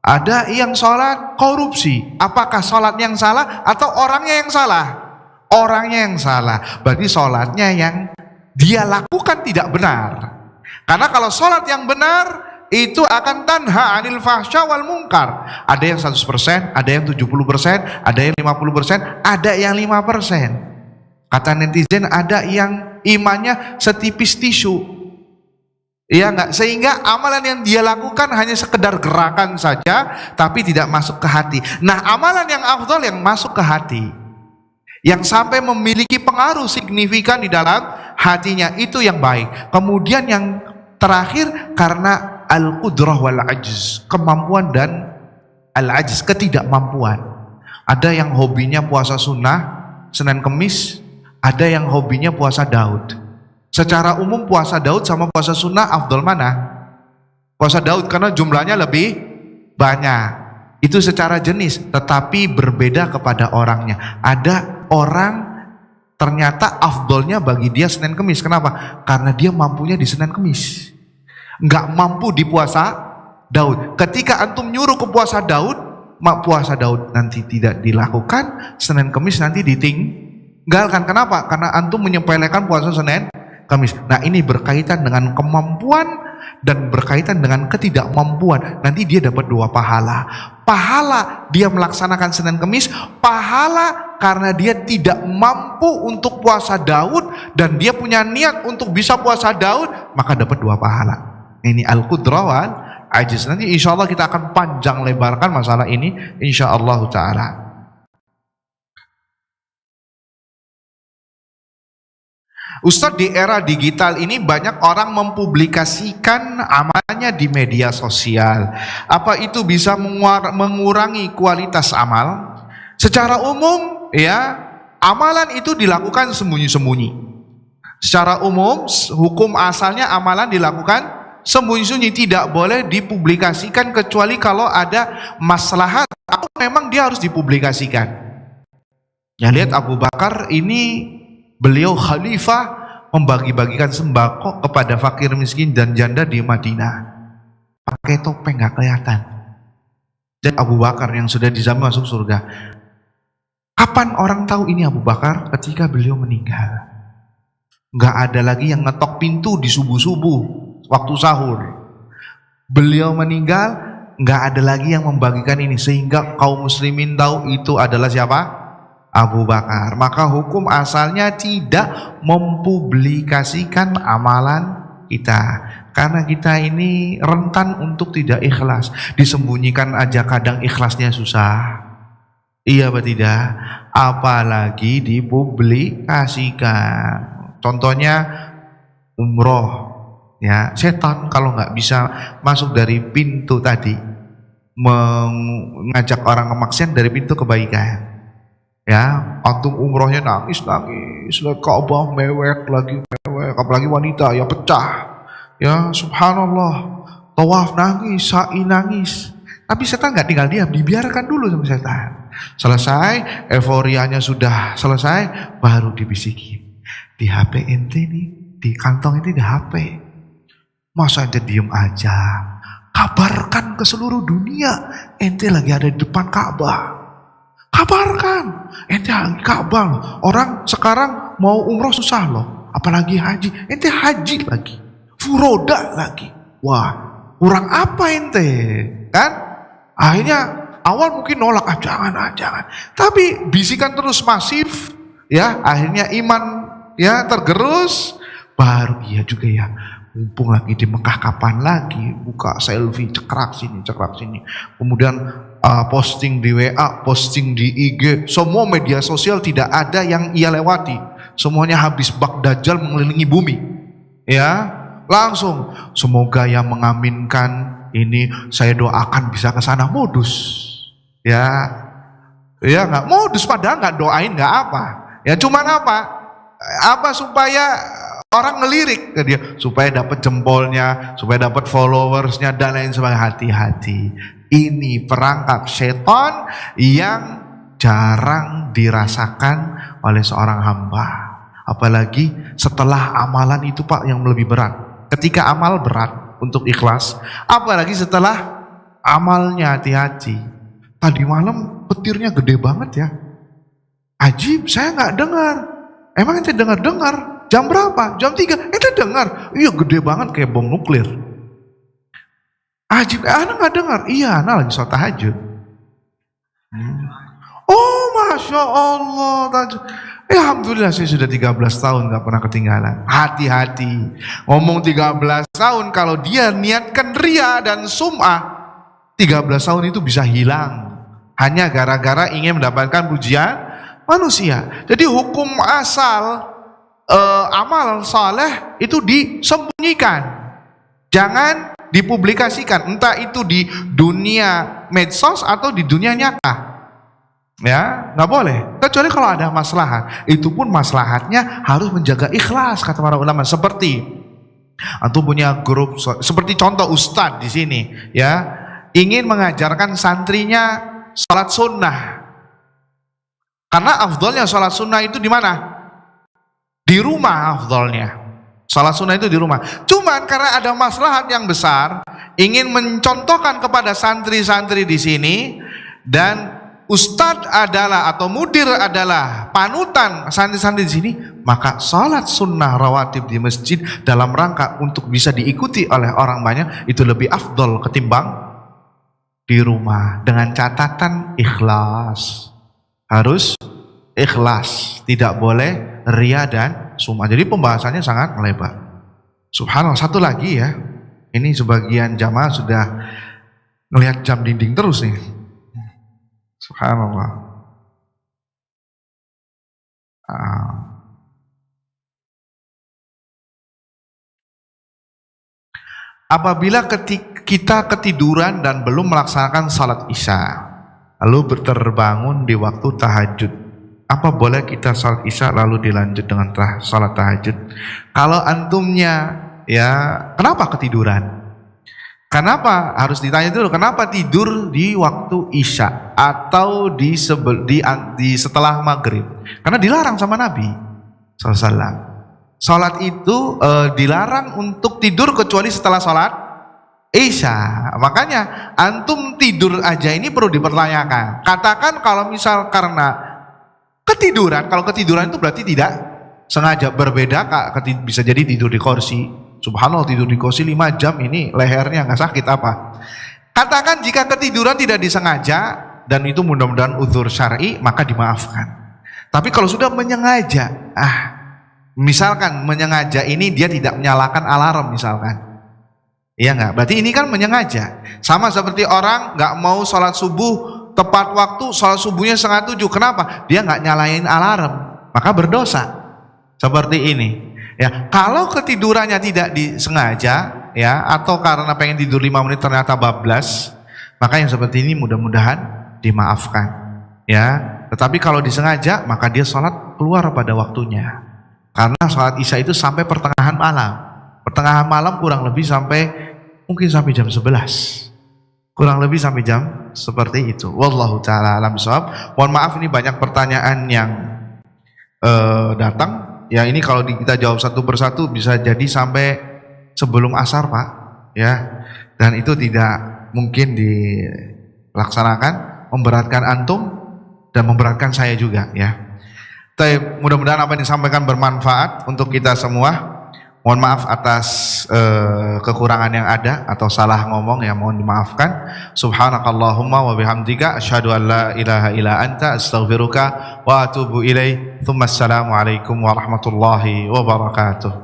Ada yang sholat korupsi. Apakah sholatnya yang salah atau orangnya yang salah? Orangnya yang salah. Berarti sholatnya yang dia lakukan tidak benar. Karena kalau sholat yang benar itu akan tanha anil fahsya wal munkar. Ada yang 100%, ada yang 70%, ada yang 50%, ada yang 5%. Kata netizen ada yang imannya setipis tisu. Iya enggak? Sehingga amalan yang dia lakukan hanya sekedar gerakan saja tapi tidak masuk ke hati. Nah, amalan yang afdal yang masuk ke hati, yang sampai memiliki pengaruh signifikan di dalam hatinya, itu yang baik. Kemudian yang terakhir, karena al-qudrah wal ajz, kemampuan dan al-ajz, ketidakmampuan. Ada yang hobinya puasa sunnah Senin Kemis, ada yang hobinya puasa Daud. Secara umum puasa Daud sama puasa sunnah afdal mana? Puasa Daud karena jumlahnya lebih banyak. Itu secara jenis, tetapi berbeda kepada orangnya. Ada orang ternyata afdolnya bagi dia Senin Kemis. Kenapa? Karena dia mampunya di Senin Kemis, nggak mampu di puasa Daud. Ketika antum nyuruh ke puasa Daud nanti tidak dilakukan, Senin Kemis nanti ditinggalkan. Kenapa? Karena antum menyepelekan puasa Senin Kemis. Nah, ini berkaitan dengan kemampuan dan berkaitan dengan ketidakmampuan. Nanti dia dapat 2 pahala. Pahala dia melaksanakan Senin Kemis, pahala karena dia tidak mampu untuk puasa Daud dan dia punya niat untuk bisa puasa Daud, maka dapat 2 pahala. Ini al-qudrah wal ajz. Nanti insya Allah kita akan panjang lebarkan masalah ini insya Allah ta'ala. Ustadz, di era digital ini banyak orang mempublikasikan amalnya di media sosial. Apa itu bisa mengurangi kualitas amal? Secara umum ya, amalan itu dilakukan sembunyi-sembunyi. Secara umum hukum asalnya amalan dilakukan sembunyi-sembunyi, tidak boleh dipublikasikan kecuali kalau ada maslahat atau memang dia harus dipublikasikan. Ya, lihat Abu Bakar ini, beliau khalifah, membagi-bagikan sembako kepada fakir miskin dan janda di Madinah. Pakai topeng nggak kelihatan. Dan Abu Bakar yang sudah dijamin masuk surga. Kapan orang tahu ini Abu Bakar? Ketika beliau meninggal. Nggak ada lagi yang ngetok pintu di subuh-subuh waktu sahur. Beliau meninggal, nggak ada lagi yang membagikan ini, sehingga kaum muslimin tahu itu adalah siapa? Abu Bakar. Maka hukum asalnya tidak mempublikasikan amalan kita, karena kita ini rentan untuk tidak ikhlas. Disembunyikan aja kadang ikhlasnya susah, iya apa tidak? Apalagi dipublikasikan. Contohnya umroh, ya, setan kalau nggak bisa masuk dari pintu tadi, mengajak orang ke maksiat dari pintu kebaikan. Ya, antum umrohnya nangis, lihat Ka'bah mewek lagi mewek, apalagi wanita ya pecah. Ya, subhanallah, tawaf nangis, sa'i nangis. Tapi setan nggak tinggal diam, dibiarkan dulu sama setan. Selesai, euforianya sudah selesai, baru dibisikin. Di HP ente nih, di kantong ente di HP. Masa ente diem aja? Kabarkan ke seluruh dunia, ente lagi ada di depan Ka'bah. Kabarkan, ente lagi Ka'bah loh. Orang sekarang mau umroh susah loh, apalagi haji. Ente haji lagi, furoda lagi. Wah, kurang apa ente? Kan? Akhirnya awal mungkin nolak, jangan. Tapi bisikan terus masif, ya. Akhirnya iman ya tergerus. Baru iya juga ya. Mumpung lagi di Mekah, kapan lagi buka selfie, cekrak sini. Kemudian posting di WA, posting di IG, semua media sosial tidak ada yang ia lewati. Semuanya habis bak dajjal mengelilingi bumi. Ya, langsung semoga yang mengaminkan ini saya doakan bisa ke sana, modus. Ya nggak modus, padahal nggak doain nggak apa. Ya cuman apa supaya orang ngelirik ke dia, supaya dapat jempolnya, supaya dapat followersnya dan lain sebagainya. Hati-hati, ini perangkap setan yang jarang dirasakan oleh seorang hamba. Apalagi setelah amalan itu Pak yang lebih berat. Ketika amal berat untuk ikhlas, apalagi setelah amalnya, hati-hati. Tadi malam petirnya gede banget ya. Ajib, saya nggak dengar. Emang ente dengar? Jam berapa? Jam 3. Ente dengar? Iya, gede banget kayak bom nuklir. Ajib, anak nggak dengar? Iya, anak lagi sholat tahajud. Oh, masya Allah. Alhamdulillah saya sudah 13 tahun nggak pernah ketinggalan. Hati-hati. Ngomong 13 tahun, kalau dia niatkan ria dan sum'ah, 13 tahun itu bisa hilang. Hanya gara-gara ingin mendapatkan pujian manusia. Jadi hukum asal amal saleh itu disembunyikan, jangan dipublikasikan, entah itu di dunia medsos atau di dunia nyata. Ya, nggak boleh, kecuali kalau ada maslahat. Itu pun maslahatnya harus menjaga ikhlas, kata para ulama. Seperti atau punya grup, seperti contoh ustadz di sini, ya, ingin mengajarkan santrinya sholat sunnah. Karena afdolnya sholat sunnah itu di mana? Di rumah afdolnya. Salat sunnah itu di rumah. Cuman karena ada maslahat yang besar, ingin mencontohkan kepada santri-santri di sini, dan ustadz adalah atau mudir adalah panutan santri-santri di sini, maka salat sunnah rawatib di masjid dalam rangka untuk bisa diikuti oleh orang banyak itu lebih afdol ketimbang di rumah. Dengan catatan ikhlas. Harus ikhlas, tidak boleh ria dan sum'ah. Jadi pembahasannya sangat melebar. Subhanallah. Satu lagi ya, ini sebagian jamaah sudah melihat jam dinding terus nih. Subhanallah. Apabila kita ketiduran dan belum melaksanakan salat isya, lalu terbangun di waktu tahajud, apa boleh kita salat isya lalu dilanjut dengan salat tahajud? Kalau antumnya ya, kenapa ketiduran? Kenapa harus ditanya dulu? Kenapa tidur di waktu isya atau di setelah maghrib? Karena dilarang sama Nabi SAW. Salat itu dilarang untuk tidur kecuali setelah salat isya. Makanya antum tidur aja ini perlu dipertanyakan. Katakan kalau misal karena ketiduran, kalau ketiduran itu berarti tidak sengaja. Berbeda, bisa jadi tidur di kursi, Subhanallah, tidur di kursi 5 jam ini lehernya nggak sakit apa? Katakan jika ketiduran tidak disengaja dan itu mudah-mudahan uzur syar'i, maka dimaafkan. Tapi kalau sudah menyengaja, misalkan menyengaja ini dia tidak menyalakan alarm misalkan, iya nggak? Berarti ini kan menyengaja. Sama seperti orang nggak mau sholat subuh tepat waktu, sholat subuhnya 6:30. Kenapa? Dia nggak nyalain alarm, maka berdosa. Seperti ini. Ya, kalau ketidurannya tidak disengaja, ya, atau karena pengen tidur 5 menit ternyata bablas, maka yang seperti ini mudah-mudahan dimaafkan. Ya, tetapi kalau disengaja, maka dia sholat keluar pada waktunya. Karena sholat isya itu sampai pertengahan malam. Pertengahan malam kurang lebih mungkin sampai jam 11. Kurang lebih sampai jam seperti itu. Wallahu ta'ala alam bishawab. Mohon maaf ini banyak pertanyaan yang datang. Ya, ini kalau kita jawab satu persatu bisa jadi sampai sebelum asar, Pak. Ya, dan itu tidak mungkin dilaksanakan, memberatkan antum dan memberatkan saya juga, ya. Tapi mudah-mudahan apa yang disampaikan bermanfaat untuk kita semua. Mohon maaf atas kekurangan yang ada atau salah ngomong, yang mohon dimaafkan. Subhanakallahumma wa bihamdika asyhadu an la ilaha illa anta astaghfiruka wa atubu ilaik. Assalamualaikum warahmatullahi wabarakatuh.